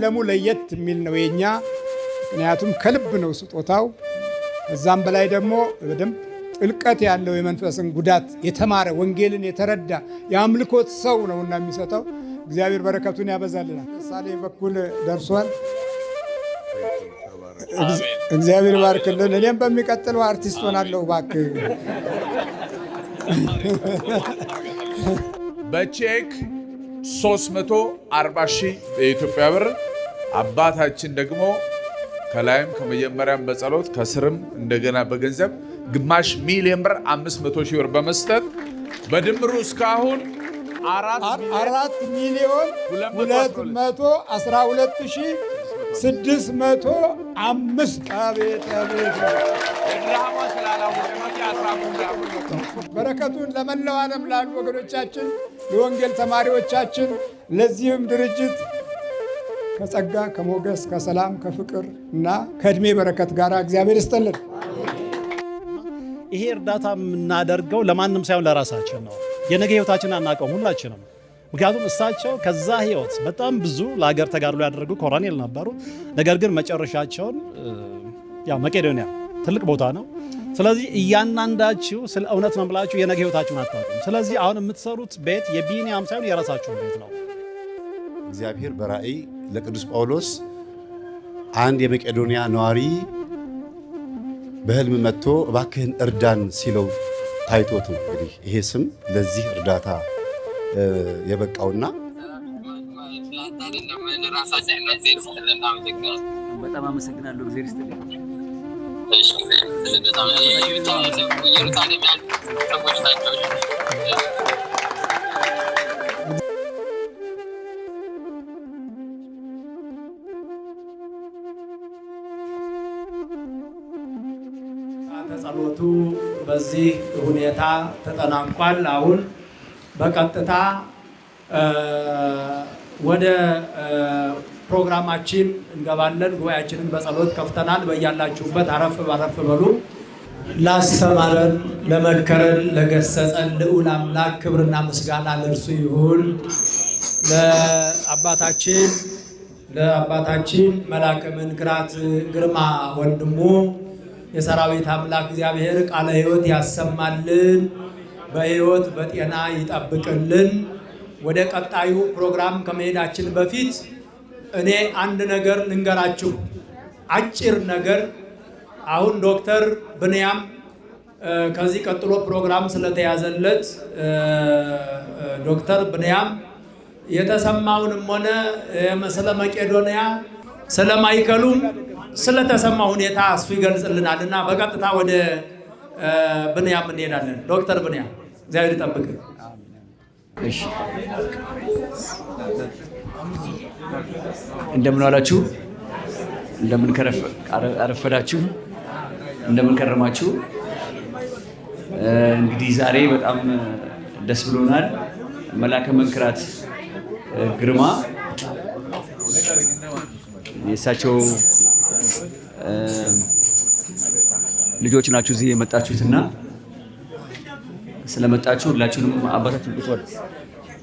ከዓለሙ ለየት የሚል ነው የኛ። ምክንያቱም ከልብ ነው ስጦታው። ከዛም በላይ ደግሞ በደንብ ጥልቀት ያለው የመንፈስን ጉዳት የተማረ ወንጌልን የተረዳ የአምልኮት ሰው ነውና የሚሰጠው። እግዚአብሔር በረከቱን ያበዛልናል። ምሳሌ በኩል ደርሷል። እግዚአብሔር ባርክልን። እኔም በሚቀጥለው አርቲስት ሆናለሁ እባክህ። በቼክ 340,000 የኢትዮጵያ ብር አባታችን ደግሞ ከላይም ከመጀመሪያም በጸሎት ከስርም እንደገና በገንዘብ ግማሽ ሚሊዮን ብር 500,000 ብር በመስጠት በድምሩ እስካሁን 4,212,605 አቤት አቤት። በረከቱን ለመላው ዓለም ላሉ ወገኖቻችን ለወንጌል ተማሪዎቻችን ለዚህም ድርጅት ከጸጋ ከሞገስ ከሰላም ከፍቅር እና ከእድሜ በረከት ጋር እግዚአብሔር ይስጥልን። ይሄ እርዳታ የምናደርገው ለማንም ሳይሆን ለራሳችን ነው። የነገ ህይወታችንን አናውቀውም ሁላችንም። ምክንያቱም እሳቸው ከዛ ህይወት በጣም ብዙ ለሀገር ተጋድሎ ያደረጉ ኮሎኔል ነበሩ። ነገር ግን መጨረሻቸውን ያው መቄዶንያ ትልቅ ቦታ ነው። ስለዚህ እያንዳንዳችሁ ስለ እውነት ነው ብላችሁ የነገ ህይወታችሁን አታውቁም። ስለዚህ አሁን የምትሰሩት ቤት የቢኒያም ሳይሆን የራሳችሁ ቤት ነው። እግዚአብሔር በራእይ ለቅዱስ ጳውሎስ አንድ የመቄዶንያ ነዋሪ በህልም መጥቶ እባክህን እርዳን ሲለው ታይቶት ነው እንግዲህ ይሄ ስም ለዚህ እርዳታ የበቃውና በጣም አመሰግናለሁ። እግዚአብሔር ይስጥልኝ። ጸሎቱ በዚህ ሁኔታ ተጠናቋል። አሁን በቀጥታ ወደ ፕሮግራማችን እንገባለን። ጉባኤያችንን በጸሎት ከፍተናል። በያላችሁበት አረፍ ባረፍ በሉ። ላስተማረን፣ ለመከረን፣ ለገሰጸን ልዑል አምላክ ክብርና ምስጋና ለእርሱ ይሁን። ለአባታችን መልአከ መንክራት ግርማ ወንድሙ የሰራዊት አምላክ እግዚአብሔር ቃለ ሕይወት ያሰማልን፣ በሕይወት በጤና ይጠብቅልን። ወደ ቀጣዩ ፕሮግራም ከመሄዳችን በፊት እኔ አንድ ነገር ልንገራችሁ፣ አጭር ነገር። አሁን ዶክተር ብንያም ከዚህ ቀጥሎ ፕሮግራም ስለተያዘለት ዶክተር ብንያም የተሰማውንም ሆነ ስለ መቄዶንያ ስለ ማይከሉም ስለተሰማ ሁኔታ እሱ ይገልጽልናል እና በቀጥታ ወደ ብንያም እንሄዳለን። ዶክተር ብንያም እግዚአብሔር ይጠብቅ። እሺ፣ እንደምን ዋላችሁ? እንደምን አረፈዳችሁ? እንደምን ከረማችሁ? እንግዲህ ዛሬ በጣም ደስ ብሎናል። መልአከ መንክራት ግርማ የእሳቸው ልጆች ናችሁ እዚህ የመጣችሁትና ስለመጣችሁ ሁላችሁንም አባታችን ቁጥር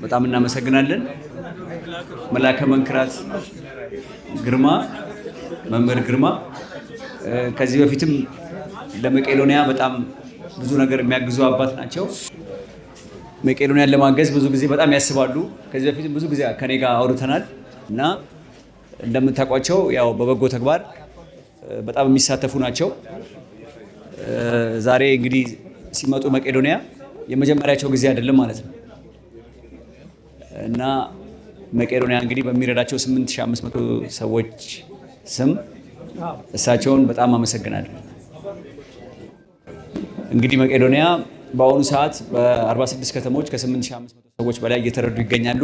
በጣም እናመሰግናለን። መልአከ መንክራት ግርማ መምህር ግርማ ከዚህ በፊትም ለመቄዶንያ በጣም ብዙ ነገር የሚያግዙ አባት ናቸው። መቄዶንያን ለማገዝ ብዙ ጊዜ በጣም ያስባሉ። ከዚህ በፊትም ብዙ ጊዜ ከኔ ጋር አውርተናል እና እንደምታውቋቸው ያው በበጎ ተግባር በጣም የሚሳተፉ ናቸው። ዛሬ እንግዲህ ሲመጡ መቄዶንያ የመጀመሪያቸው ጊዜ አይደለም ማለት ነው እና መቄዶንያ እንግዲህ በሚረዳቸው 8500 ሰዎች ስም እሳቸውን በጣም አመሰግናለሁ። እንግዲህ መቄዶንያ በአሁኑ ሰዓት በ46 ከተሞች ከ8500 ሰዎች በላይ እየተረዱ ይገኛሉ።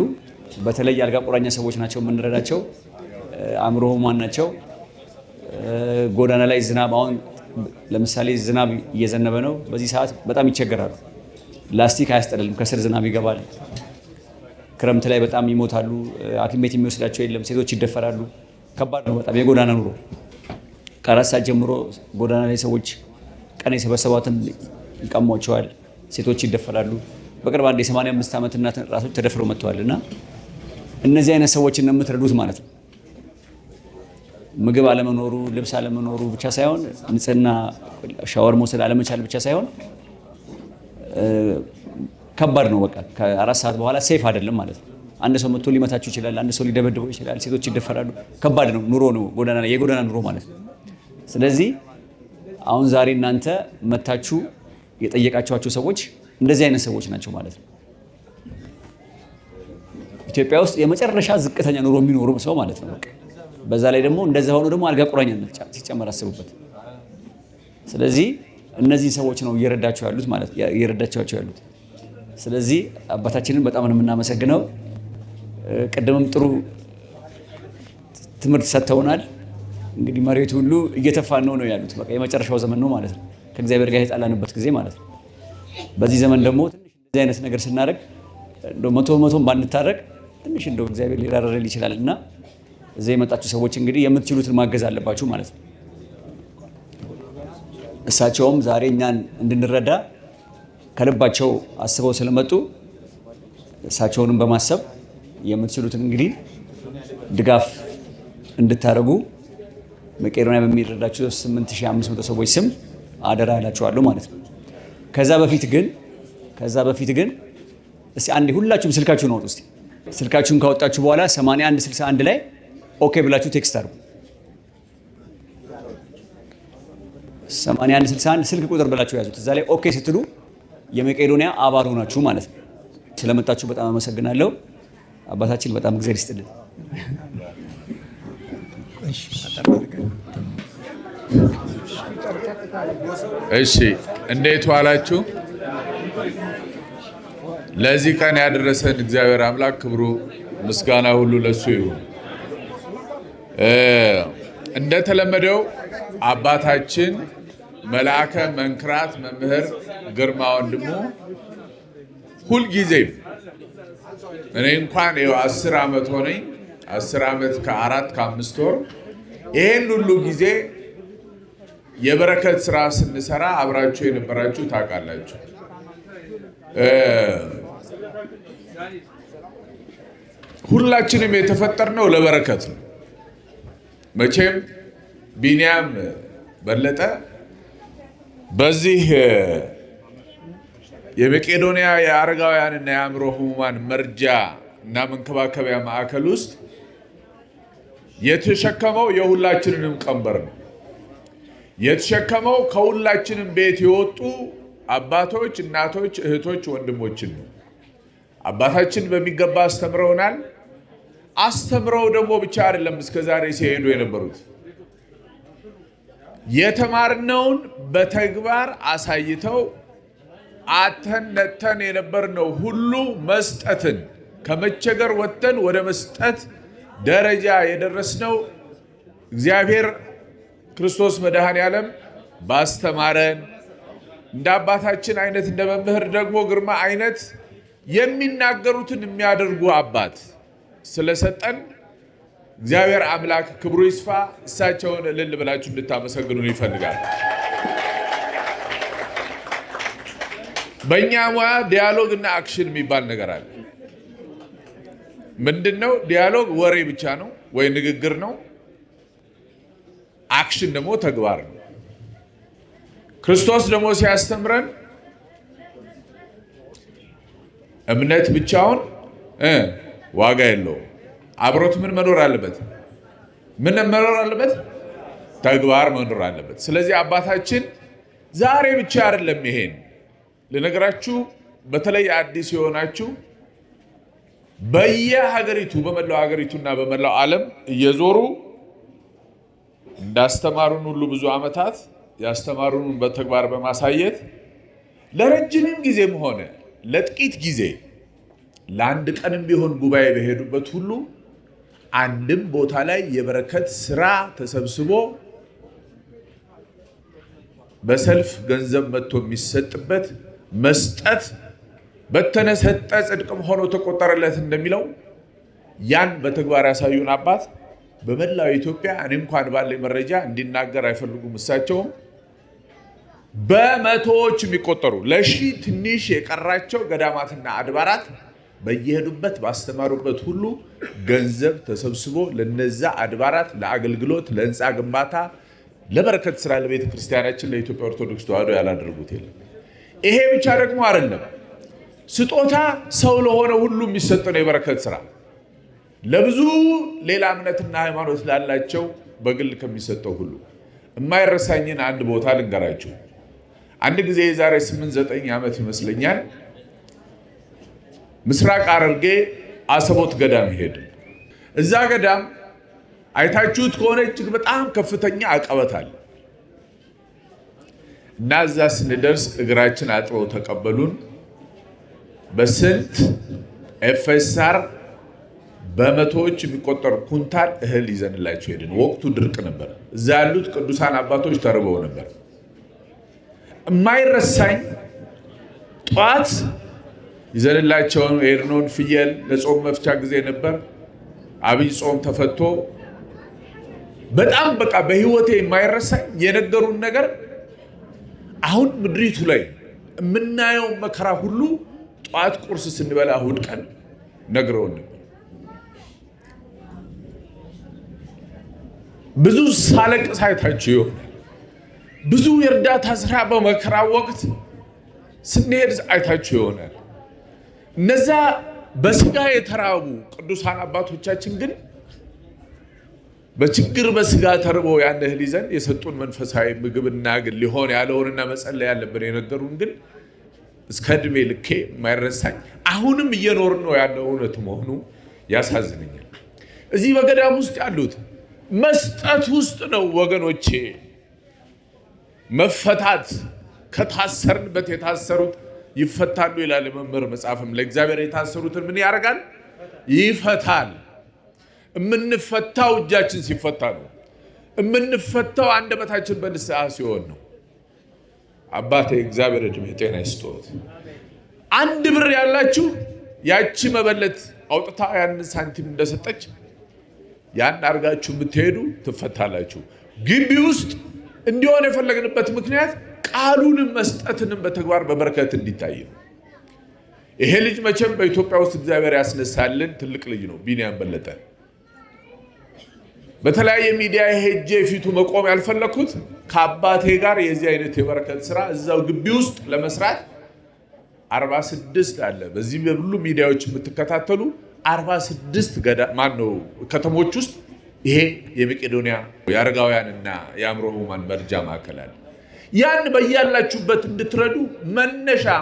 በተለይ አልጋ ቁራኛ ሰዎች ናቸው የምንረዳቸው። አእምሮ ህሙማን ናቸው። ጎዳና ላይ ዝናብ፣ አሁን ለምሳሌ ዝናብ እየዘነበ ነው። በዚህ ሰዓት በጣም ይቸገራሉ። ላስቲክ አያስጠልልም፣ ከስር ዝናብ ይገባል። ክረምት ላይ በጣም ይሞታሉ። ሐኪም ቤት የሚወስዳቸው የለም። ሴቶች ይደፈራሉ። ከባድ ነው በጣም የጎዳና ኑሮ። ከ4 ሰዓት ጀምሮ ጎዳና ላይ ሰዎች ቀን የሰበሰቧትን ይቀሟቸዋል። ሴቶች ይደፈራሉ። በቅርብ አንድ የ85 ዓመት እናት ራሶች ተደፍረው መጥተዋል እና እነዚህ አይነት ሰዎችን ነው የምትረዱት ማለት ነው። ምግብ አለመኖሩ፣ ልብስ አለመኖሩ ብቻ ሳይሆን ንጽህና ሻወር መውሰድ አለመቻል ብቻ ሳይሆን ከባድ ነው። በቃ ከ4 ሰዓት በኋላ ሴፍ አይደለም ማለት ነው። አንድ ሰው መጥቶ ሊመታችሁ ይችላል። አንድ ሰው ሊደበድበው ይችላል። ሴቶች ይደፈራሉ። ከባድ ነው። ኑሮ ነው፣ የጎዳና ኑሮ ማለት ነው። ስለዚህ አሁን ዛሬ እናንተ መታችሁ የጠየቃችኋቸው ሰዎች እንደዚህ አይነት ሰዎች ናቸው ማለት ነው። ኢትዮጵያ ውስጥ የመጨረሻ ዝቅተኛ ኑሮ የሚኖሩ ሰው ማለት ነው። በቃ በዛ ላይ ደግሞ እንደዛ ሆኖ ደግሞ አልጋ ቁራኛነት ሲጨመር አስቡበት። ስለዚህ እነዚህ ሰዎች ነው እየረዳቸው ያሉት። ስለዚህ አባታችንን በጣም ነው የምናመሰግነው። ቅድምም ጥሩ ትምህርት ሰጥተውናል። እንግዲህ መሬቱ ሁሉ እየተፋን ነው ያሉት። በቃ የመጨረሻው ዘመን ነው ማለት ነው። ከእግዚአብሔር ጋር የተጣላንበት ጊዜ ማለት ነው። በዚህ ዘመን ደግሞ ትንሽ እንደዚህ አይነት ነገር ስናደርግ እንደው መቶም ባንታረቅ ትንሽ እንደው እግዚአብሔር ሊራራል ይችላል እና እዚህ የመጣችሁ ሰዎች እንግዲህ የምትችሉትን ማገዝ አለባችሁ ማለት ነው። እሳቸውም ዛሬ እኛን እንድንረዳ ከልባቸው አስበው ስለመጡ እሳቸውንም በማሰብ የምትችሉትን እንግዲህ ድጋፍ እንድታደርጉ መቄዶንያ በሚረዳቸው 8500 ሰዎች ስም አደራ እላችኋለሁ ማለት ነው። ከዛ በፊት ግን እስቲ አንዴ ሁላችሁም ስልካችሁን አውጡ። እስቲ ስልካችሁን ካወጣችሁ በኋላ 8161 ላይ ኦኬ ብላችሁ ቴክስት አድርጉ። 8161 ስልክ ቁጥር ብላችሁ ያዙት። እዛ ላይ ኦኬ ስትሉ የመቄዶንያ አባል ሆናችሁ ማለት ነው። ስለመጣችሁ በጣም አመሰግናለሁ። አባታችን በጣም እግዚአብሔር ይስጥልን። እሺ፣ እንዴት ዋላችሁ? ለዚህ ቀን ያደረሰን እግዚአብሔር አምላክ ክብሩ ምስጋና ሁሉ ለሱ ይሁን። እንደተለመደው አባታችን መልአከ መንክራት መምህር ግርማ ወንድሙ ሁልጊዜም እኔ እንኳን 10 ዓመት ሆነኝ 10 ዓመት ከ4 ከ5 ወር ይሄን ሁሉ ጊዜ የበረከት ስራ ስንሰራ አብራችሁ የነበራችሁ ታውቃላችሁ። ሁላችንም የተፈጠርነው ለበረከት ነው። መቼም ቢንያም በለጠ በዚህ የመቄዶንያ የአረጋውያንና የአእምሮ ህሙማን መርጃ እና መንከባከቢያ ማዕከል ውስጥ የተሸከመው የሁላችንንም ቀንበር ነው። የተሸከመው ከሁላችንም ቤት የወጡ አባቶች፣ እናቶች፣ እህቶች፣ ወንድሞችን ነው። አባታችን በሚገባ አስተምረውናል። አስተምረው ደግሞ ብቻ አይደለም እስከዛሬ ሲሄዱ የነበሩት የተማርነውን በተግባር አሳይተው አተን ነተን የነበርነው ሁሉ መስጠትን ከመቸገር ወጥተን ወደ መስጠት ደረጃ የደረስነው እግዚአብሔር ክርስቶስ መድኃኔዓለም ባስተማረን እንደ አባታችን አይነት እንደ መምህር ደግሞ ግርማ አይነት የሚናገሩትን የሚያደርጉ አባት ስለሰጠን እግዚአብሔር አምላክ ክብሩ ይስፋ። እሳቸውን እልል ብላችሁ እንድታመሰግኑን ይፈልጋል። በእኛ ሙያ ዲያሎግ እና አክሽን የሚባል ነገር አለ። ምንድነው? ዲያሎግ ወሬ ብቻ ነው ወይ ንግግር ነው። አክሽን ደግሞ ተግባር ነው። ክርስቶስ ደግሞ ሲያስተምረን እምነት ብቻውን ዋጋ የለውም። አብሮት ምን መኖር አለበት? ምን መኖር አለበት? ተግባር መኖር አለበት። ስለዚህ አባታችን ዛሬ ብቻ አይደለም ይሄን ለነገራችሁ፣ በተለይ አዲስ የሆናችሁ በየሀገሪቱ በመላው ሀገሪቱና በመላው ዓለም እየዞሩ እንዳስተማሩን ሁሉ ብዙ ዓመታት ያስተማሩን በተግባር በማሳየት ለረጅም ጊዜም ሆነ ለጥቂት ጊዜ ለአንድ ቀንም ቢሆን ጉባኤ በሄዱበት ሁሉ አንድም ቦታ ላይ የበረከት ስራ ተሰብስቦ በሰልፍ ገንዘብ መጥቶ የሚሰጥበት መስጠት በተነሰጠ ጽድቅም ሆኖ ተቆጠረለት እንደሚለው ያን በተግባር ያሳዩን አባት በመላው ኢትዮጵያ እኔ እንኳን ባለኝ መረጃ እንዲናገር አይፈልጉም። እሳቸውም በመቶዎች የሚቆጠሩ ለሺህ ትንሽ የቀራቸው ገዳማትና አድባራት በየሄዱበት ባስተማሩበት ሁሉ ገንዘብ ተሰብስቦ ለነዛ አድባራት ለአገልግሎት፣ ለህንፃ ግንባታ፣ ለበረከት ስራ ለቤተ ክርስቲያናችን ለኢትዮጵያ ኦርቶዶክስ ተዋሕዶ ያላደረጉት የለም። ይሄ ብቻ ደግሞ አይደለም። ስጦታ ሰው ለሆነ ሁሉ የሚሰጥ ነው የበረከት ስራ። ለብዙ ሌላ እምነትና ሃይማኖት ላላቸው በግል ከሚሰጠው ሁሉ የማይረሳኝን አንድ ቦታ ልንገራችሁ። አንድ ጊዜ የዛሬ 8-9 ዓመት ይመስለኛል ምስራቅ ሐረርጌ አሰቦት ገዳም ሄድን። እዛ ገዳም አይታችሁት ከሆነ እጅግ በጣም ከፍተኛ አቀበት አለ እና እዛ ስንደርስ እግራችን አጥበው ተቀበሉን። በስንት ኤፌሳር በመቶዎች የሚቆጠሩ ኩንታል እህል ይዘንላቸው ሄድን። ወቅቱ ድርቅ ነበር። እዛ ያሉት ቅዱሳን አባቶች ተርበው ነበር። የማይረሳኝ ጠዋት ይዘንላቸውን ሄድነውን ፍየል ለጾም መፍቻ ጊዜ ነበር። አብይ ጾም ተፈቶ በጣም በቃ በህይወቴ የማይረሳኝ የነገሩን ነገር አሁን ምድሪቱ ላይ የምናየው መከራ ሁሉ ጠዋት ቁርስ ስንበላ እሑድ ቀን ነግረውን ነበር። ብዙ ሳለቅስ አይታችሁ ይሆናል። ብዙ የእርዳታ ስራ በመከራ ወቅት ስንሄድ አይታችሁ ይሆናል። እነዛ በስጋ የተራቡ ቅዱሳን አባቶቻችን ግን በችግር በስጋ ተርበው ያን እህል ይዘን የሰጡን መንፈሳዊ ምግብና ግን ሊሆን ያለውንና መጸለይ ያለብን የነገሩን ግን እስከ ዕድሜ ልኬ የማይረሳኝ አሁንም እየኖርን ነው ያለው እውነት መሆኑ ያሳዝነኛል። እዚህ በገዳም ውስጥ ያሉት መስጠት ውስጥ ነው ወገኖቼ። መፈታት ከታሰርንበት የታሰሩት ይፈታሉ ይላል መምህር መጽሐፍም። ለእግዚአብሔር የታሰሩትን ምን ያደርጋል? ይፈታል። የምንፈታው እጃችን ሲፈታ ነው። የምንፈታው አንደበታችን በንስሐ ሲሆን ነው። አባቴ እግዚአብሔር ዕድሜ ጤና ይስጥዎት። 1 ብር ያላችሁ ያቺ መበለት አውጥታ ያን ሳንቲም እንደሰጠች ያን አርጋችሁ የምትሄዱ ትፈታላችሁ። ግቢ ውስጥ እንዲሆን የፈለግንበት ምክንያት ቃሉንም መስጠትንም በተግባር በበረከት እንዲታይ ነው። ይሄ ልጅ መቼም በኢትዮጵያ ውስጥ እግዚአብሔር ያስነሳልን ትልቅ ልጅ ነው። ቢኒያም በለጠ በተለያየ ሚዲያ ሄጄ ፊቱ መቆም ያልፈለኩት ከአባቴ ጋር የዚህ አይነት የበረከት ስራ እዛው ግቢ ውስጥ ለመስራት 46 አለ። በዚህ በሁሉ ሚዲያዎች የምትከታተሉ 46 ከተሞች ውስጥ ይሄ የመቄዶንያ የአረጋውያንና የአእምሮ ሕሙማን መርጃ ማዕከል አለ። ያን በያላችሁበት እንድትረዱ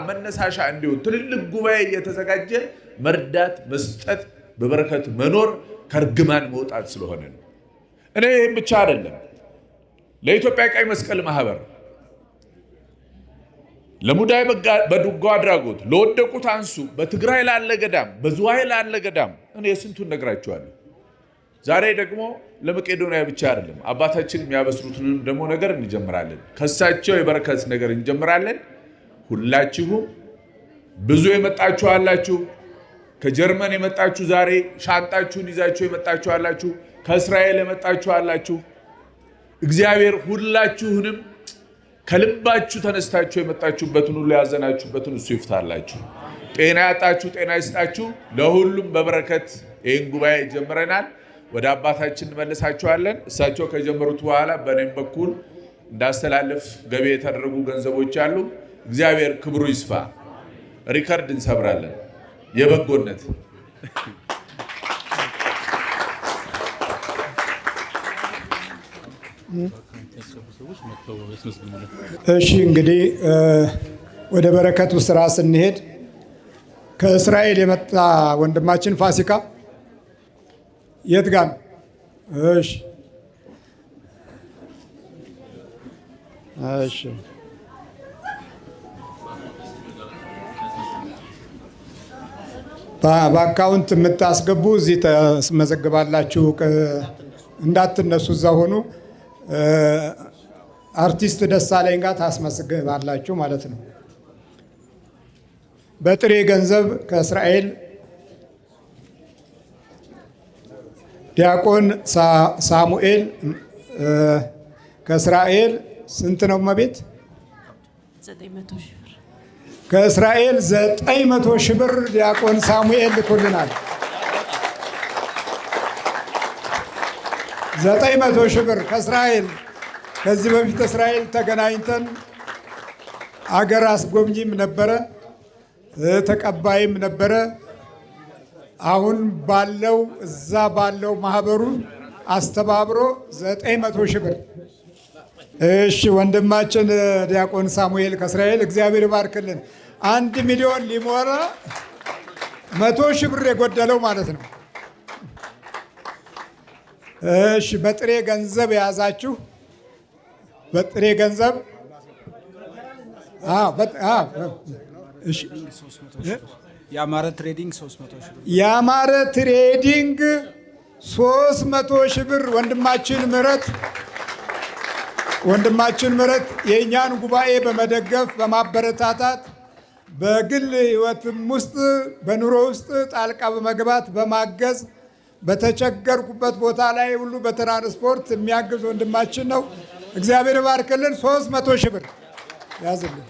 መነሳሻ እንዲሆን ትልልቅ ጉባኤ እየተዘጋጀ መርዳት፣ መስጠት፣ በበረከት መኖር ከርግማን መውጣት ስለሆነ ነው። እኔ ይህም ብቻ አይደለም። ለኢትዮጵያ ቀይ መስቀል ማህበር፣ ለሙዳይ በጎ አድራጎት፣ ለወደቁት አንሱ፣ በትግራይ ላለ ገዳም፣ በዝዋይ ላለ ገዳም እኔ ስንቱን ነግራችኋለሁ። ዛሬ ደግሞ ለመቄዶንያ ብቻ አይደለም አባታችን የሚያበስሩትንም ደግሞ ነገር እንጀምራለን። ከሳቸው የበረከት ነገር እንጀምራለን። ሁላችሁም ብዙ የመጣችሁ አላችሁ። ከጀርመን የመጣችሁ ዛሬ ሻንጣችሁን ይዛችሁ የመጣችሁ አላችሁ። ከእስራኤል የመጣችሁ አላችሁ። እግዚአብሔር ሁላችሁንም ከልባችሁ ተነስታችሁ የመጣችሁበትን ሁሉ ያዘናችሁበትን እሱ ይፍታላችሁ። ጤና ያጣችሁ ጤና ይስጣችሁ። ለሁሉም በበረከት ይህን ጉባኤ ጀምረናል። ወደ አባታችን እንመልሳችኋለን። እሳቸው ከጀመሩት በኋላ በእኔም በኩል እንዳስተላለፍ ገቢ የተደረጉ ገንዘቦች አሉ። እግዚአብሔር ክብሩ ይስፋ። ሪከርድ እንሰብራለን። የበጎነት እሺ፣ እንግዲህ ወደ በረከቱ ስራ ስንሄድ ከእስራኤል የመጣ ወንድማችን ፋሲካ የት ጋር ነው? እሺ እሺ በአካውንት የምታስገቡ እዚህ ተመዘግባላችሁ። እንዳትነሱ እዛ ሆኑ። አርቲስት ደሳለኝ ጋር ታስመዘግባላችሁ ማለት ነው። በጥሬ ገንዘብ ከእስራኤል ዲያቆን ሳሙኤል ከእስራኤል ስንት ነው መቤት? ከእስራኤል 900 ሺህ ብር ዲያቆን ሳሙኤል ልኮልናል። 900 ሺህ ብር ከእስራኤል። ከዚህ በፊት እስራኤል ተገናኝተን አገር አስጎብኚም ነበረ ተቀባይም ነበረ። አሁን ባለው እዛ ባለው ማህበሩን አስተባብሮ 900 ሺህ ብር። እሺ ወንድማችን ዲያቆን ሳሙኤል ከእስራኤል እግዚአብሔር ይባርክልን። 1 ሚሊዮን ሊሞላ 100 ሺህ ብር የጎደለው ማለት ነው። እሺ በጥሬ ገንዘብ የያዛችሁ በጥሬ ገንዘብ ያማረ ትሬዲንግ 300 ሺህ ብር ያማረ ትሬዲንግ 300 ሺህ ብር ወንድማችን ምረት የእኛን ጉባኤ በመደገፍ በማበረታታት በግል ሕይወትም ውስጥ በኑሮ ውስጥ ጣልቃ በመግባት በማገዝ በተቸገርኩበት ቦታ ላይ ሁሉ በትራንስፖርት የሚያግዝ ወንድማችን ነው። እግዚአብሔር ባርክልን። 300 ሺህ ብር ያዝልን።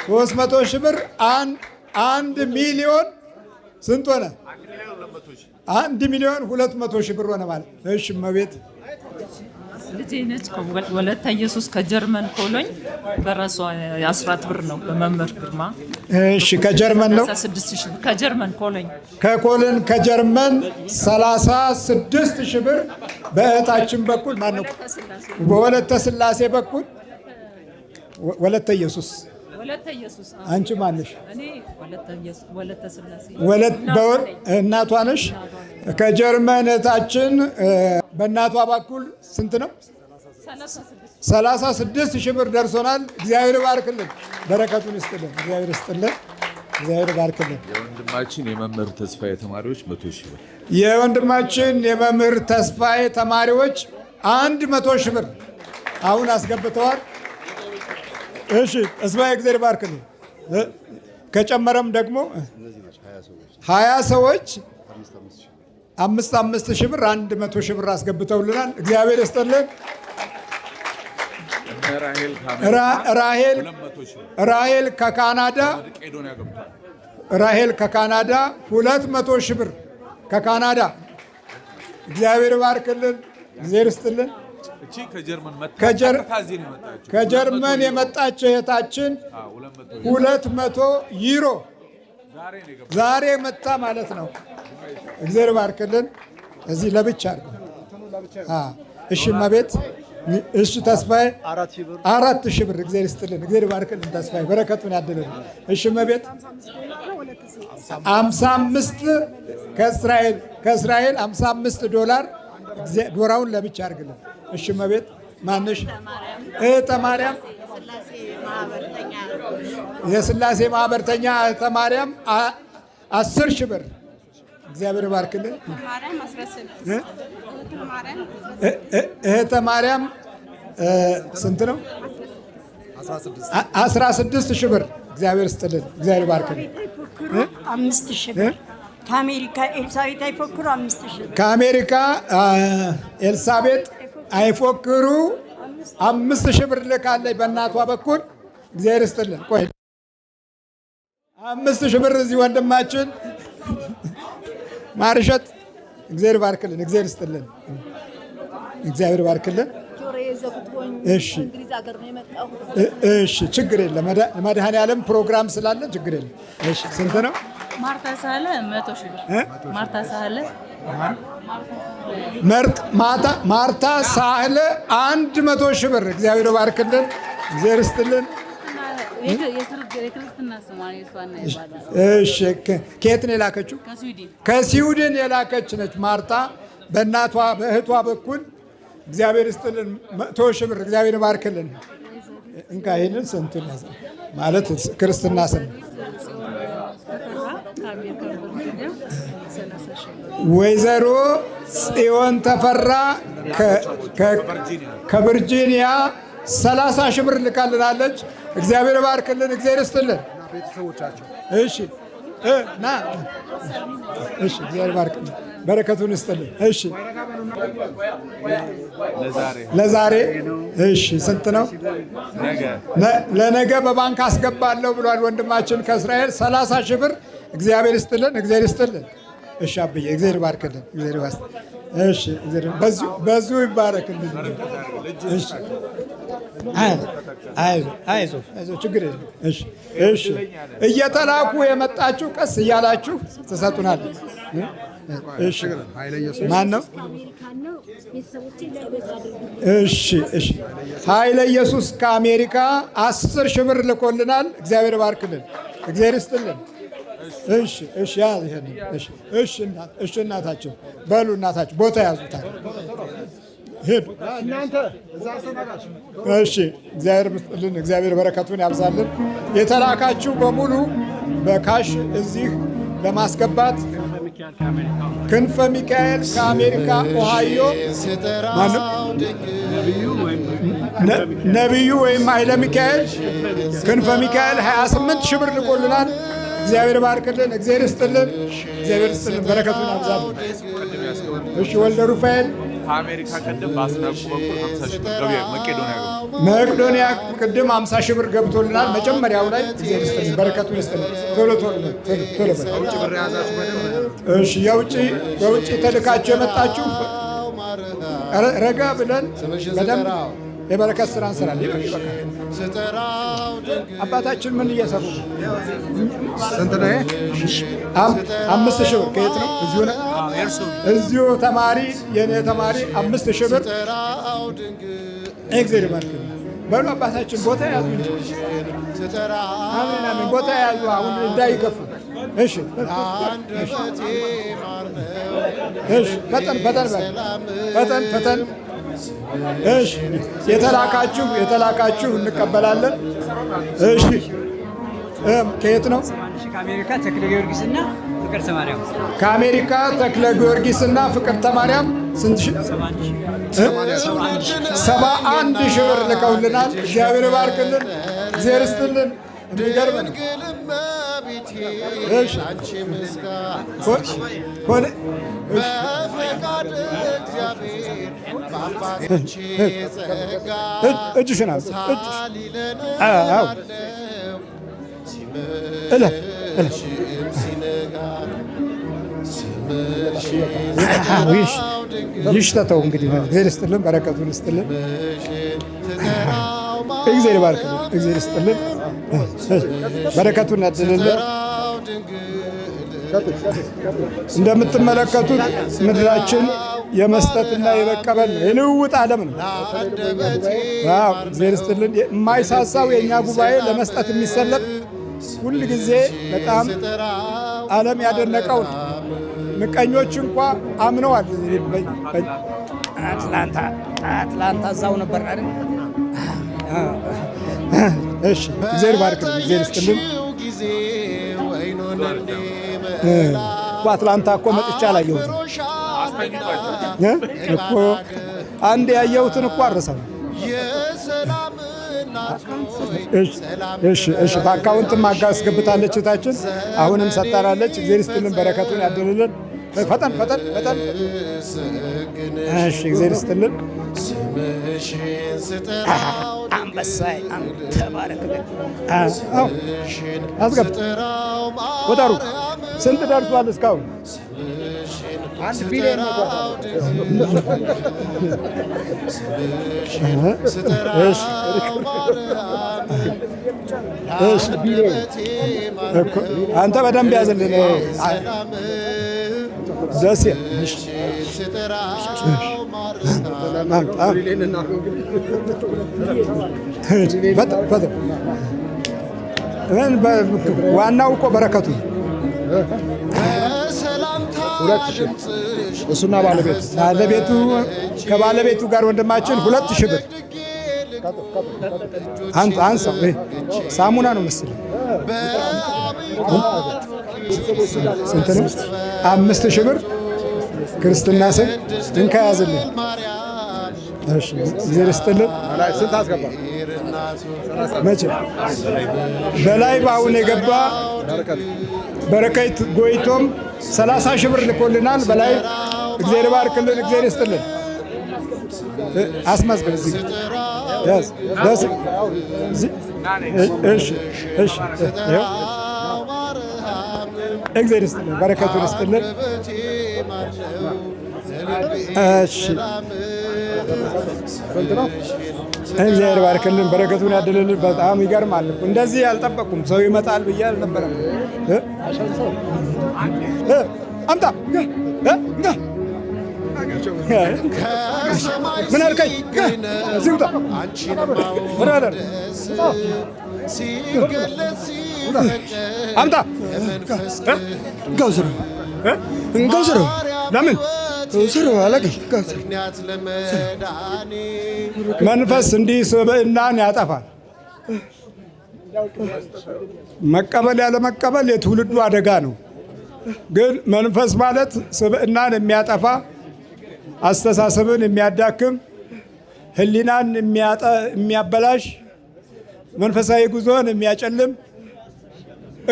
300 ሺህ ብር 1 ሚሊዮን ስንት ሆነ? 1 ሚሊዮን 200 ሺህ ብር ሆነ ማለት። እሺ እመቤት ልጄ ነች። ወለተ ኢየሱስ ከጀርመን ኮሎኝ በራሷ የ10 ብር ነው በመምህር ግርማ። እሺ ከጀርመን ነው 36 ሺህ ብር ከጀርመን ኮሎኝ ከኮሎን ከጀርመን 36 ሺህ ብር በእህታችን በኩል ማን ነው? በወለተ ስላሴ በኩል ወለተ ኢየሱስ አንቺ ማነሽ? እኔ ወለተ ስላሴ እናቷ ነሽ። ከጀርመን እህታችን በእናቷ በኩል ስንት ነው? 36 ሺህ ብር ደርሶናል። እግዚአብሔር ባርክልን፣ በረከቱን ይስጥልን። እግዚአብሔር ይስጥልን፣ እግዚአብሔር ባርክልን። የወንድማችን የመምህር ተስፋዬ ተማሪዎች 100 ሺህ ብር የወንድማችን የመምህር ተስፋዬ ተማሪዎች 100 ሺህ ብር አሁን አስገብተዋል። እሺ ተስፋዬ እግዚአብሔር ባርክልን። ከጨመረም ደግሞ 20 ሰዎች 5 ሺህ ብር 100 ሺህ ብር አስገብተውልናል። እግዚአብሔር ይስጥልን። ራሄል ከካናዳ 200 ሺህ ብር ከካናዳ እግዚአብሔር ባርክልን። እግዚአብሔር ይስጥልን። ከጀርመን የመጣች እህታችን 200 ዩሮ ዛሬ መጣ ማለት ነው። እግዚአብሔር ባርክልን። እዚህ ለብቻ ነው። እሺ እመቤት እሺ ተስፋዬ 4,000 ብር እግዚአብሔር ይስጥልን። እግዚአብሔር ባርክልን። ተስፋዬ በረከቱን ያድልን። እሺ እመቤት 55 ከእስራኤል 55 ዶላር ዶራውን ለብቻ አድርግልን። እሺ እመቤት ማንሽ? እህተ ማርያም የስላሴ ማህበርተኛ እህተ ማርያም 10 ሺህ ብር እግዚአብሔር ባርክልን። እህተ ማርያም ስንት ነው? 16 ሺህ ብር እግዚአብሔር ይስጥልን። እግዚአብሔር ባርክልን። 5 ሺህ ብር ከአሜሪካ ኤልሳቤጥ አይፎክሩ 5 ሺህ ብር ከአሜሪካ ኤልሳቤጥ አይፎክሩ 5 ሺህ ብር ልካለች በእናቷ በኩል እግዚአብሔር ይስጥልን። ቆይ 5 ሺህ ብር እዚህ ወንድማችን ማርሸት እግዚአብሔር ባርክልን። እግዚአብሔር ይስጥልን። እግዚአብሔር ባርክልን። እሺ ችግር የለም። መድኃኔዓለም ፕሮግራም ስላለ ችግር የለም። እሺ ስንት ነው? ማርታ ሳህለ 100 ሺህ ብር ማርታ ሳህለ ማርታ ሳህለ 100 ሺህ ብር እግዚአብሔር ባርክልን። እግዚአብሔር ይስጥልን። የክርስትና ስሟ የሷና ይባላል። እሺ ከየት ነው የላከችው? ከስዊድን የላከች ነች ማርታ በእናቷ በእህቷ በኩል እግዚአብሔር ይስጥልን። 100 ሺህ ብር እግዚአብሔር ባርክልን። እንካ ይሄንን ስንቱን ያዘ ማለት ክርስትና ስም ወይዘሮ ጽዮን ተፈራ ከቨርጂኒያ 30 ሺህ ብር ልካልናለች። እግዚአብሔር ባርክልን። እግዚአብሔር ይስጥልን። እሺ ና እሺ፣ እግዚአብሔር ባርክ በረከቱን ይስጥልን። እሺ ለዛሬ እሺ፣ ስንት ነው? ለነገ በባንክ አስገባለሁ ብሏል ወንድማችን ከእስራኤል 30 ሺህ ብር። እግዚአብሔር ይስጥልን፣ እግዚአብሔር ይስጥልን። እሺ አብዬ እግዚአብሔር ባርክልን፣ እግዚአብሔር ባስ እሺ፣ በዚሁ ይባረክልን። እሺ አይዞህ ችግር የለም። እሺ እየተላኩ የመጣችሁ ቀስ እያላችሁ ትሰጡናል። እሺ ማን ነው? እሺ ኃይለ ኢየሱስ ከአሜሪካ 10 ሺህ ብር ልኮልናል። እግዚአብሔር ባርክልን፣ እግዚአብሔር ይስጥልን። እሺ ያዝ ይሄንን። እሺ እናታችሁ በሉ፣ እናታችሁ ቦታ ያዙታል። ሄዱ እናንተ እዛ ሰማራችሁ። እሺ እግዚአብሔር ይስጥልን፣ እግዚአብሔር በረከቱን ያብዛልን። የተላካችሁ በሙሉ በካሽ እዚህ ለማስገባት ክንፈ ሚካኤል ከአሜሪካ ኦሃዮ፣ ማነው ነቢዩ ወይም ኃይለ ሚካኤል ክንፈ ሚካኤል 28 ሺህ ብር ልኮልናል። እግዚአብሔር ባርክልን፣ እግዚአብሔር ይስጥልን፣ እግዚአብሔር ይስጥልን፣ በረከቱን ያብዛልን። እሺ ወልደ ሩፋኤል ከአሜሪካ ቅድም በአስናቁ በኩል 50 ሺህ ብር መቄዶንያ ቅድም 50 ሺህ ብር ገብቶልናል። መጀመሪያው ላይ እግዚአብሔር ይስጥልን፣ በረከቱን ይስጥልን። ቶሎ እሺ በውጭ ተልካችሁ የመጣችሁ ረጋ ብለን በደንብ የበረከት ስራ እንሰራለን። አባታችን ምን እየሰሩ ነው? ስንት ነው? 5 ሺህ ብር ከየት ነው? እዚሁ ነው። እዚሁ ተማሪ የኔ ተማሪ 5 ሺህ ብር። እግዚአብሔር ይባርክ። በሉ አባታችን ቦታ ያዙ እንጂ አሜን፣ ቦታ ያዙ። አሁን እንዳይገፉ። እሺ ፈጠን። እሺ የተላካችሁ እንቀበላለን። እሺ ከየት ነው? ከአሜሪካ ተክለ ጊዮርጊስና ፍቅርተ ማርያም። ከአሜሪካ ተክለ ጊዮርጊስና ፍቅርተ ማርያም ስንት ሺህ? 71 ሺህ ብር ልከውልናል። እግዚአብሔር ይባርክልን፣ እግዚአብሔር ይስጥልን። የሚገርም ነው። እሺ እጅሽን ይሽተተው እንግዲህ እግዚአብሔር ይስጥልን፣ በረከቱን ይስጥልን። እግዚአብሔር ይባርክልን፣ እግዚአብሔር ይስጥልን፣ በረከቱን ያድልልን። እንደምትመለከቱት ምድራችን የመስጠትና የመቀበል ነው፣ የልውውጥ ዓለም ነው። እግዚአብሔር ይስጥልን። የማይሳሳው የእኛ ጉባኤ ለመስጠት የሚሰለፍ ሁል ጊዜ በጣም ዓለም ያደነቀው ነው። ምቀኞች እንኳ አምነዋል። አትላንታ እዛው ነበር አይደል? እሺ እግዚአብሔር ባርክልን፣ እግዚአብሔር ይስጥልን። በአትላንታ እኮ መጥቻ አላየሁትም እኮ አንድ ያየሁትን እኮ አረሰው። እሺ በአካውንትም አስገብታለች እህታችን፣ አሁንም ሰጣናለች። እግዚአብሔር ይስጥልን፣ በረከቱን ያድልልን። ፈጠን። እሺ እግዚአብሔር ይስጥልን። አንበሳይ አንተ ባረክልን። አስገብ ወጣሩ ስንት ደርሷል እስካሁን? 1 ቢሊዮን ነው። እሺ ቢሊዮን አንተ በደንብ ያዝልን። ደስ ዋናው እኮ በረከቱ እሱና ባለቤቱ ከባለቤቱ ጋር ወንድማችን 2000 ብር አንሳ። ሳሙና ነው መሰለኝ። ስንት ነው? 5000 ብር ክርስትና ስም እንካ ያዝልን። እሺ እግዚአብሔር ይስጥልን። ስንት አስገባ? መቼ በላይ በአሁን የገባ በረከት ጎይቶም 30 ሺህ ብር ልኮልናል። በላይ እግዚአብሔር ባርክልን፣ እግዚአብሔር ይስጥልን። አስመዝግብ እዚህ ያዝ ደስ እሺ እግዚአብሔር ይስጥልን፣ በረከቱን ይስጥልን። እሺ እግዚአብሔር ባርክልን፣ በረከቱን ያድልልን። በጣም ይገርማል። እንደዚህ አልጠበቁም። ሰው ይመጣል ብዬ አልነበረም። አምጣ ምን አልከኝ? እዚህ ውጣ አምጣ እንጋውስረው ለምን መንፈስ እንዲህ ስብዕናን ያጠፋል። መቀበል ያለመቀበል የትውልዱ አደጋ ነው። ግን መንፈስ ማለት ስብዕናን የሚያጠፋ አስተሳሰብን የሚያዳክም ሕሊናን የሚያበላሽ መንፈሳዊ ጉዞን የሚያጨልም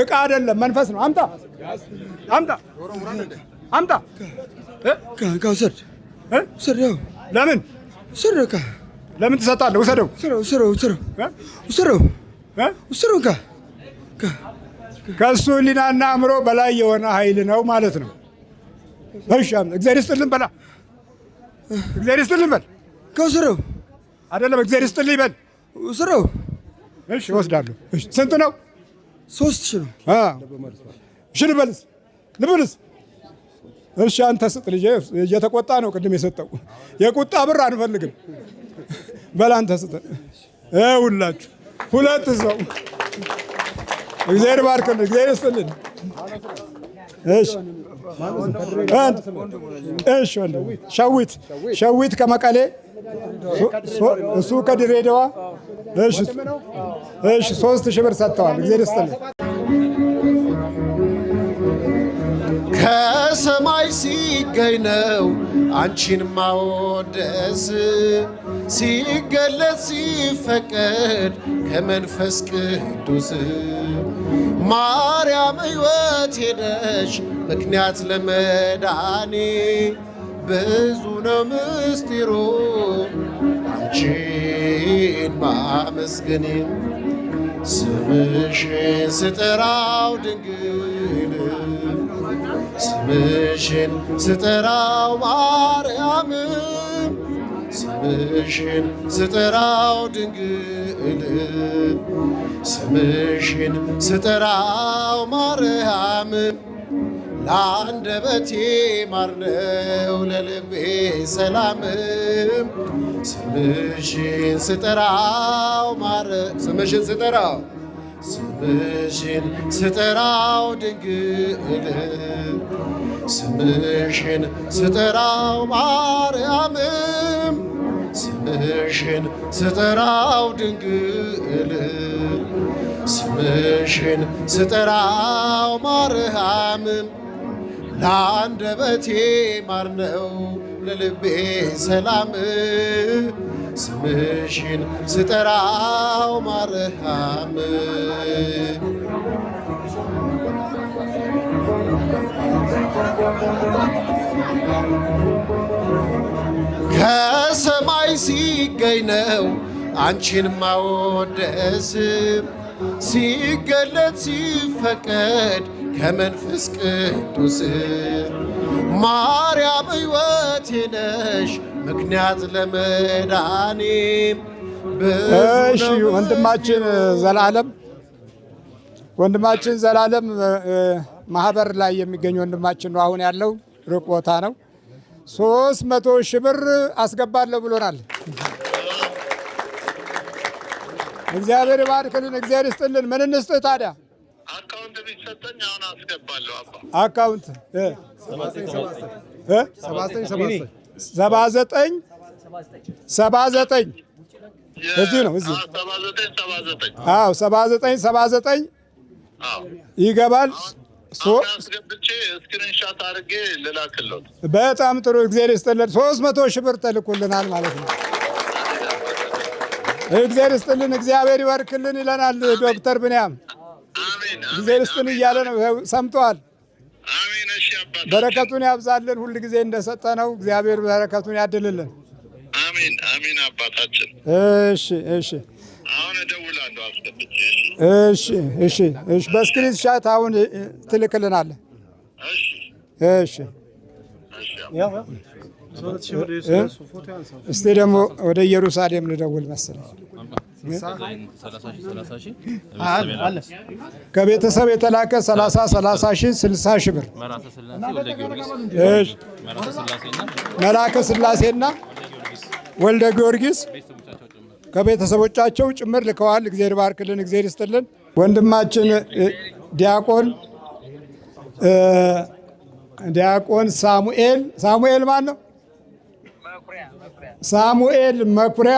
ዕቃ አይደለም፣ መንፈስ ነው። አምጣ አምጣ አምጣ ለምን ለምን ትሰጣለህ? ውሰደው። ከእሱ ሕሊናና አእምሮ በላይ የሆነ ኃይል ነው ማለት ነው። እሺ እግዚአብሔር ይስጥልን በላ። እግዚአብሔር ይስጥልን በል። አይደለም እግዚአብሔር ይስጥልኝ በል። እሺ እወስዳለሁ። እሺ ስንት ነው? 3000 ነው። እሺ ልበልስ። እሺ አንተ ስጥ ልጄ። እየተቆጣ ነው ቅድም የሰጠው። የቁጣ ብር አንፈልግም። በል አንተ ስጥ። ሁላችሁ ሁለት ሰው እግዚአብሔር ባርክልን፣ እግዚአብሔር ይስጥልን። እሺ እሺ ሸዊት ከመቀሌ እሱ ከድሬዳዋ። እሺ 3000 ብር ሰጥተዋል። እግዚአብሔር ይስጥልን። ከሰማይ ሲገኝ ነው አንቺን ማወደስ፣ ሲገለጽ ሲፈቀድ ከመንፈስ ቅዱስ። ማርያም ሕይወቴ ነሽ ምክንያት ለመዳኔ፣ ብዙ ነው ምስጢሩ አንቺን ማመስገኔ። ስምሽን ስጠራው ድንግል፣ ስምሽን ስጠራው ማርያም፣ ስምሽን ስጠራው ድንግል፣ ስምሽን ስጠራው ማርያም። ለአንደበቴ ማር ነው ለልቤ ሰላም፣ ስምሽን ስጠራው ስምሽን ስጠራው ድንግል፣ ስምሽን ስጠራው ማርያም፣ ስምሽን ስጠራው ድንግል፣ ስምሽን ስጠራው ማርያም። ለአንደበቴ ማር ነው ለልቤ ሰላም፣ ስምሽን ስጠራው ማርያም። ከሰማይ ሲገኝ ነው አንቺን ማወደስ፣ ሲገለጥ ሲፈቀድ ከመንፈስ ቅዱስ። ማርያም ሕይወቴ ነሽ ምክንያት ለመዳኔ። እሺ ወንድማችን ዘላለም ማህበር ላይ የሚገኝ ወንድማችን ነው። አሁን ያለው ሩቅ ቦታ ነው። 300,000 ብር አስገባለሁ ብሎናል። እግዚአብሔር ይባርክልን፣ እግዚአብሔር ይስጥልን። ምን እንስጥህ ታዲያ? አካውንት ቢሰጠኝ አሁን አስገባለሁ። አካውንት 79 እዚህ ነው። 79 ይገባል። አስገብቼ ስክሪንሻት አድርጌ ልላክልዎት። በጣም ጥሩ እግዚአብሔር ይስጥልን። 300,000 ብር ተልኮልናል ማለት ነው። እግዚአብሔር ይስጥልን፣ እግዚአብሔር ይባርክልን ይለናል ዶክተር ብንያም። ጊዜ ርስጥን እያለ ነው። ሰምቷል። በረከቱን ያብዛልን። ሁል ጊዜ እንደሰጠ ነው። እግዚአብሔር በረከቱን ያድልልን። አሜን አሜን። አባታችን እሺ አሁን እደውላለሁ አስገብቼ። እሺ በስክሪን ሻት አሁን ትልክልናለህ። እሺ እስቲ ደግሞ ወደ ኢየሩሳሌም ልደውል መሰለኝ። ከቤተሰብ የተላከ 30 ሺህ 60 ሺህ ብር መላከ ስላሴና ወልደ ጊዮርጊስ ከቤተሰቦቻቸው ጭምር ልከዋል። እግዚአብሔር ባርክልን፣ እግዚአብሔር ይስጥልን። ወንድማችን ዲያቆን ሳሙኤል ማን ነው? ሳሙኤል መኩሪያ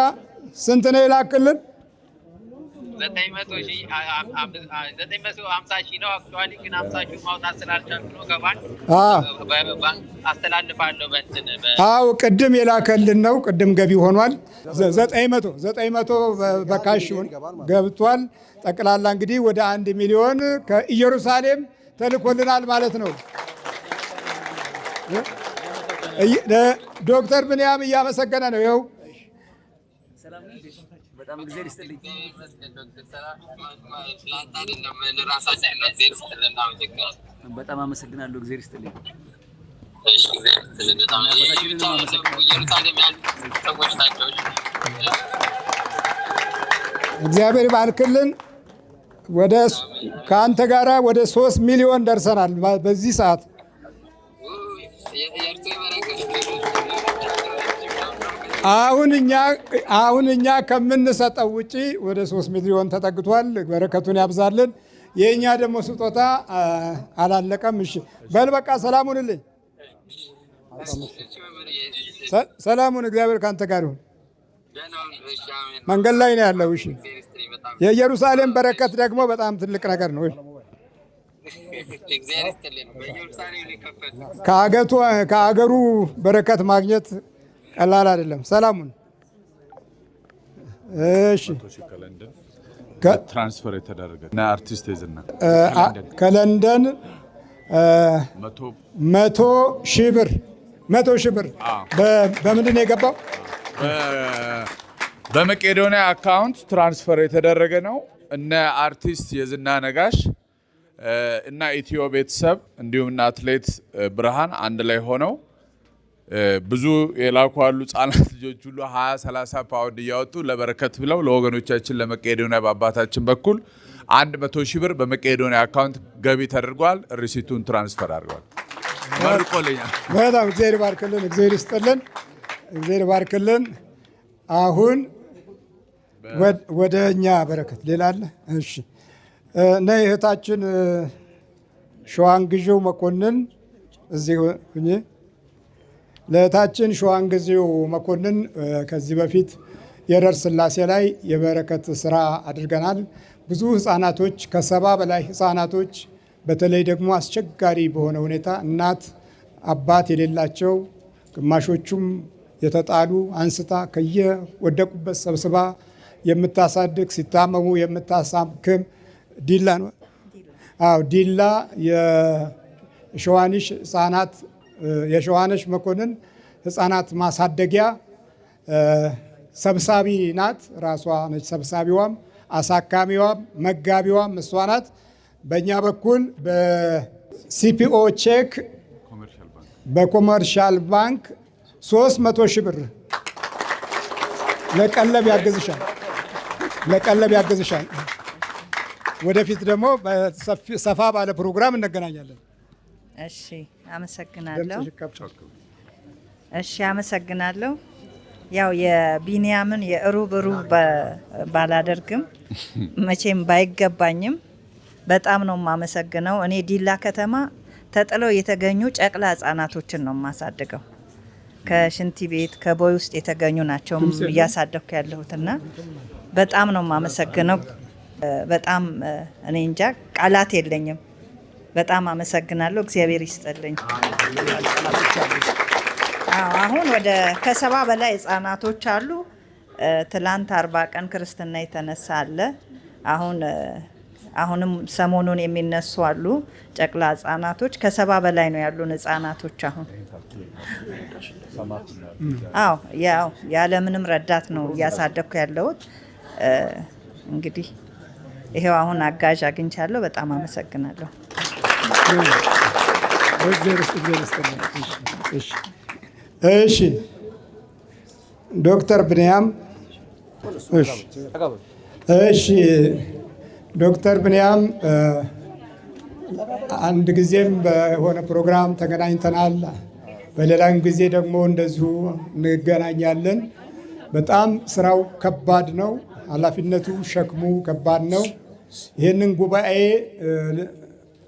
ስንት ነው የላክልን? 950 ሺህ ነው። አክቹዋሊ ግን 50 ሺህ ማውጣት ስላልቻልኩ ነው። ከባንክ አስተላልፋለሁ። አዎ ቅድም የላከልን ነው። ቅድም ገቢ ሆኗል። 900 በካሽ ገብቷል። ጠቅላላ እንግዲህ ወደ 1 ሚሊዮን ከኢየሩሳሌም ተልኮልናል ማለት ነው። ዶክተር ብንያም እያመሰገነ ነው። ይኸው በጣም እግዚአብሔር ይስጥልኝ። በጣም አመሰግናለሁ። እግዚአብሔር ይስጥልኝ። እግዚአብሔር ባርክልን። ከአንተ ጋራ ወደ 3 ሚሊዮን ደርሰናል በዚህ ሰዓት። አሁን እኛ ከምንሰጠው ውጪ ወደ 3 ሚሊዮን ተጠግቷል። በረከቱን ያብዛልን። የእኛ ደግሞ ስጦታ አላለቀም። እሺ በል በቃ ሰላሙንልኝ። ሰላሙን እግዚአብሔር ካንተ ጋር ይሁን። መንገድ ላይ ነው ያለው። እሺ የኢየሩሳሌም በረከት ደግሞ በጣም ትልቅ ነገር ነው። ከአገሩ በረከት ማግኘት ቀላል አይደለም። ሰላሙን እሺ ትራንስፈር የተደረገ አርቲስት የዝና ከለንደን 100 ሺህ ብር በምንድን ነው የገባው? በመቄዶንያ አካውንት ትራንስፈር የተደረገ ነው። እነ አርቲስት የዝና ነጋሽ እና ኢትዮ ቤተሰብ እንዲሁም እና አትሌት ብርሃን አንድ ላይ ሆነው ብዙ የላኩ አሉ። ህጻናት ልጆች ሁሉ 20-30 ፓውንድ እያወጡ ለበረከት ብለው ለወገኖቻችን ለመቄዶንያ በአባታችን በኩል 100 ሺህ ብር በመቄዶንያ አካውንት ገቢ ተደርጓል። ሪሲቱን ትራንስፈር አድርጓል። መርቆልኛል። በጣም እግዚአብሔር ባርክልን፣ እግዚአብሔር ይስጥልን፣ እግዚአብሔር ባርክልን። አሁን ወደ እኛ በረከት ሌላ አለ። እሺ እና እህታችን ሸዋንግዢው መኮንን እዚህ ሁኚ። ለእህታችን ሸዋንግዢው መኮንን ከዚህ በፊት የረር ስላሴ ላይ የበረከት ስራ አድርገናል። ብዙ ህፃናቶች ከ70 በላይ ህፃናቶች በተለይ ደግሞ አስቸጋሪ በሆነ ሁኔታ እናት አባት የሌላቸው ግማሾቹም የተጣሉ አንስታ ከየወደቁበት ሰብስባ የምታሳድግ ሲታመሙ የምታሳክም ዲላ ነው። ዲላ የሸዋንሽ ህፃናት የሸዋነሽ መኮንን ህፃናት ማሳደጊያ ሰብሳቢ ናት። ራሷ ነች ሰብሳቢዋም አሳካሚዋም መጋቢዋም እሷ ናት። በእኛ በኩል በሲፒኦ ቼክ በኮመርሻል ባንክ 300 ሺህ ብር ለቀለብ ያግዝሻል። ወደፊት ደግሞ ሰፋ ባለ ፕሮግራም እንገናኛለን። እሺ አመሰግናለሁ። ያው የቢንያምን የሩብ ባላደርግም መቼም ባይገባኝም በጣም ነው የማመሰግነው። እኔ ዲላ ከተማ ተጥለው የተገኙ ጨቅላ ህጻናቶችን ነው የማሳድገው። ከሽንቲ ቤት ከቦይ ውስጥ የተገኙ ናቸው እያሳደግኩ ያለሁትና በጣም ነው የማመሰግነው። በጣም እኔ እንጃ ቃላት የለኝም። በጣም አመሰግናለሁ። እግዚአብሔር ይስጥልኝ። አሁን ወደ ከ70 በላይ ህጻናቶች አሉ። ትላንት 40 ቀን ክርስትና የተነሳ አለ። አሁን አሁንም ሰሞኑን የሚነሱ አሉ ጨቅላ ህጻናቶች። ከ70 በላይ ነው ያሉን ህጻናቶች አሁን። አዎ ያው ያለምንም ረዳት ነው እያሳደግኩ ያለሁት። እንግዲህ ይሄው አሁን አጋዥ አግኝቻለሁ። በጣም አመሰግናለሁ። እሺ ዶክተር ብንያም። እሺ ዶክተር ብንያም አንድ ጊዜም በሆነ ፕሮግራም ተገናኝተናል። በሌላም ጊዜ ደግሞ እንደዚሁ እንገናኛለን። በጣም ስራው ከባድ ነው። ኃላፊነቱ ሸክሙ ከባድ ነው። ይህንን ጉባኤ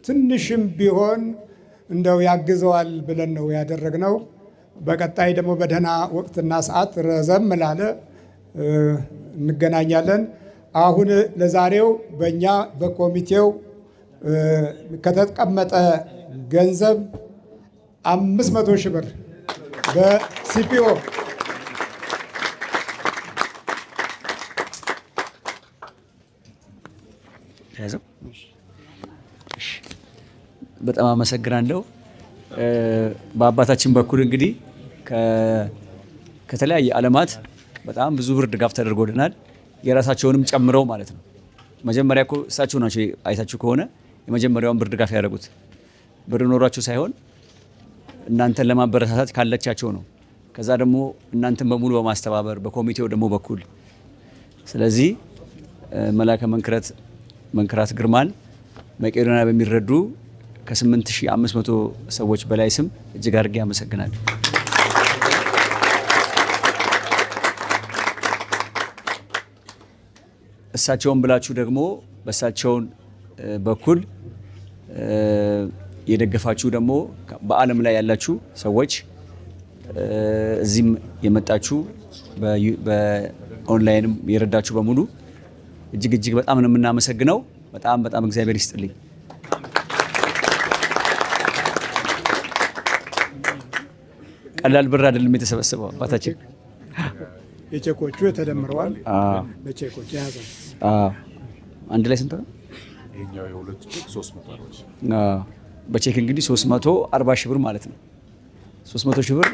ትንሽም ቢሆን እንደው ያግዘዋል ብለን ነው ያደረግነው። በቀጣይ ደግሞ በደህና ወቅትና ሰዓት ረዘም ላለ እንገናኛለን። አሁን ለዛሬው በእኛ በኮሚቴው ከተቀመጠ ገንዘብ 500 ሺህ ብር በሲፒኦ በጣም አመሰግናለሁ። በአባታችን በኩል እንግዲህ ከተለያየ ዓለማት በጣም ብዙ ብር ድጋፍ ተደርጎልናል፣ የራሳቸውንም ጨምረው ማለት ነው። መጀመሪያ እኮ እሳቸው ናቸው አይታችሁ ከሆነ የመጀመሪያውን ብር ድጋፍ ያደረጉት። ብር ኖሯቸው ሳይሆን እናንተን ለማበረታታት ካለቻቸው ነው። ከዛ ደግሞ እናንተን በሙሉ በማስተባበር በኮሚቴው ደግሞ በኩል ስለዚህ መላከ መንክራት ግርማን መቄዶንያ በሚረዱ ከ8500 ሰዎች በላይ ስም እጅግ አድርጌ አመሰግናለሁ። እሳቸውን ብላችሁ ደግሞ በእሳቸውን በኩል የደገፋችሁ ደግሞ በዓለም ላይ ያላችሁ ሰዎች እዚህም የመጣችሁ በኦንላይንም የረዳችሁ በሙሉ እጅግ በጣም ነው የምናመሰግነው። በጣም እግዚአብሔር ይስጥልኝ። ቀላል ብር አይደለም የተሰበሰበው አባታችን። የቼኮቹ ተደምረዋል። በቼኮች ያዘው አንድ ላይ ስንት ነው? ይሄኛው የሁለት ቼክ 340 ሺህ። በቼክ እንግዲህ 340 ሺህ ብር ማለት ነው። 300 ሺህ ብር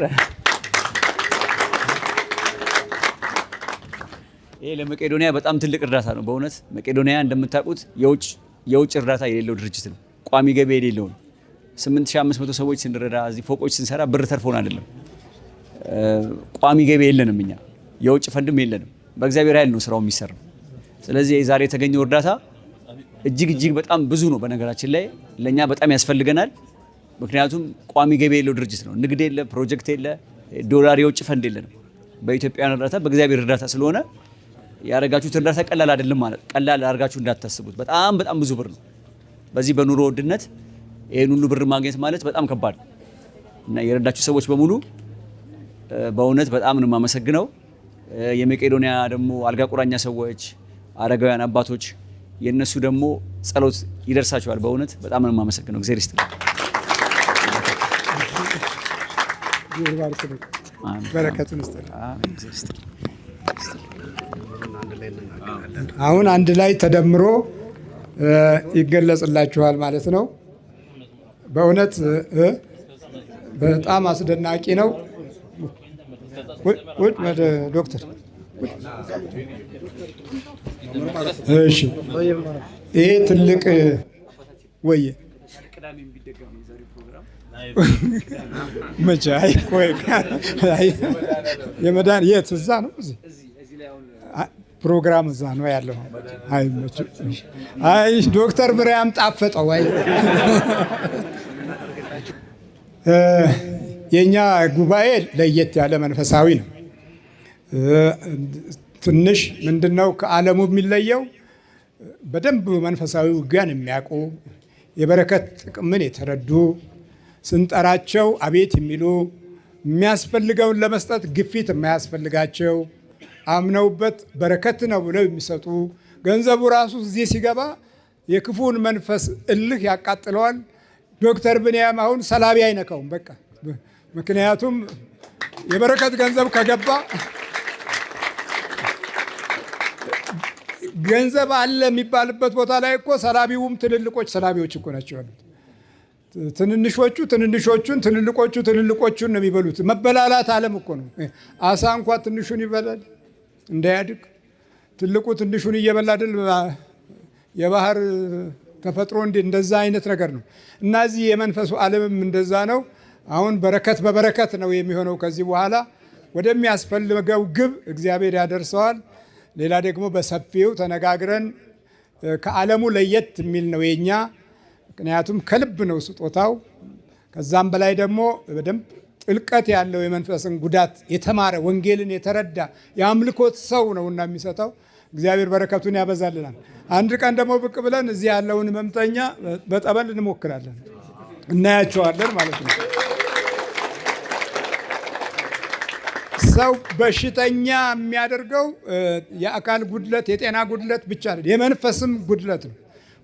ይሄ ለመቄዶንያ በጣም ትልቅ እርዳታ ነው። በእውነት መቄዶንያ እንደምታውቁት የውጭ እርዳታ የሌለው ድርጅት ነው። ቋሚ ገቢ የሌለው ነው። 8500 ሰዎች ስንረዳ እዚህ ፎቆች ስንሰራ ብር ተርፎን አይደለም። ቋሚ ገቢ የለንም እኛ፣ የውጭ ፈንድም የለንም። በእግዚአብሔር ኃይል ነው ስራው የሚሰራው። ስለዚህ ዛሬ የተገኘው እርዳታ እጅግ በጣም ብዙ ነው። በነገራችን ላይ ለእኛ በጣም ያስፈልገናል። ምክንያቱም ቋሚ ገቢ የሌለው ድርጅት ነው። ንግድ የለ፣ ፕሮጀክት የለ፣ ዶላር የውጭ ፈንድ የለንም። በኢትዮጵያውያን እርዳታ በእግዚአብሔር እርዳታ ስለሆነ ያደረጋችሁት እርዳታ ቀላል አይደለም ማለት ቀላል አድርጋችሁ እንዳታስቡት። በጣም ብዙ ብር ነው። በዚህ በኑሮ ውድነት ይሄን ሁሉ ብር ማግኘት ማለት በጣም ከባድ እና የረዳችሁ ሰዎች በሙሉ በእውነት በጣም ነው የማመሰግነው። የመቄዶንያ ደግሞ አልጋ ቁራኛ ሰዎች፣ አረጋውያን አባቶች የነሱ ደግሞ ጸሎት ይደርሳቸዋል። በእውነት በጣም ነው የማመሰግነው። እግዚአብሔር ይስጥልኝ። በረከቱን ይስጥልኝ። አሁን አንድ ላይ ተደምሮ ይገለጽላችኋል ማለት ነው። በእውነት በጣም አስደናቂ ነው። ዶክተር እሺ፣ ይሄ ትልቅ ወይ መቼ የመዳን የት እዛ ነው ፕሮግራም እዛ ነው ያለው። አይ ዶክተር ብንያም ጣፈጠው። አይ የኛ ጉባኤ ለየት ያለ መንፈሳዊ ነው። ትንሽ ምንድነው ከዓለሙ የሚለየው? በደንብ መንፈሳዊ ውጊያን የሚያውቁ የበረከት ጥቅምን የተረዱ ስንጠራቸው አቤት የሚሉ የሚያስፈልገውን ለመስጠት ግፊት የማያስፈልጋቸው አምነውበት በረከት ነው ብለው የሚሰጡ ገንዘቡ ራሱ እዚህ ሲገባ የክፉን መንፈስ እልህ ያቃጥለዋል። ዶክተር ብንያም አሁን ሰላቢ አይነካውም በቃ። ምክንያቱም የበረከት ገንዘብ ከገባ ገንዘብ አለ የሚባልበት ቦታ ላይ እኮ ሰላቢውም ትልልቆች ሰላቢዎች እኮ ናቸው ያሉት። ትንንሾቹ ትንንሾቹን ትልልቆቹ ትልልቆቹን ነው የሚበሉት። መበላላት ዓለም እኮ ነው። አሳ እንኳ ትንሹን ይበላል እንዳያድግ፣ ትልቁ ትንሹን እየበላ አይደል? የባህር ተፈጥሮ እንደዛ አይነት ነገር ነው። እና እዚህ የመንፈሱ ዓለምም እንደዛ ነው። አሁን በረከት በበረከት ነው የሚሆነው። ከዚህ በኋላ ወደሚያስፈልገው ግብ እግዚአብሔር ያደርሰዋል። ሌላ ደግሞ በሰፊው ተነጋግረን ከዓለሙ ለየት የሚል ነው የኛ። ምክንያቱም ከልብ ነው ስጦታው። ከዛም በላይ ደግሞ በደንብ ጥልቀት ያለው የመንፈስን ጉዳት የተማረ ወንጌልን የተረዳ የአምልኮት ሰው ነውና የሚሰጠው። እግዚአብሔር በረከቱን ያበዛልናል። አንድ ቀን ደግሞ ብቅ ብለን እዚህ ያለውን ህመምተኛ በጠበል እንሞክራለን፣ እናያቸዋለን ማለት ነው። ሰው በሽተኛ የሚያደርገው የአካል ጉድለት የጤና ጉድለት ብቻ አይደለም፣ የመንፈስም ጉድለት ነው።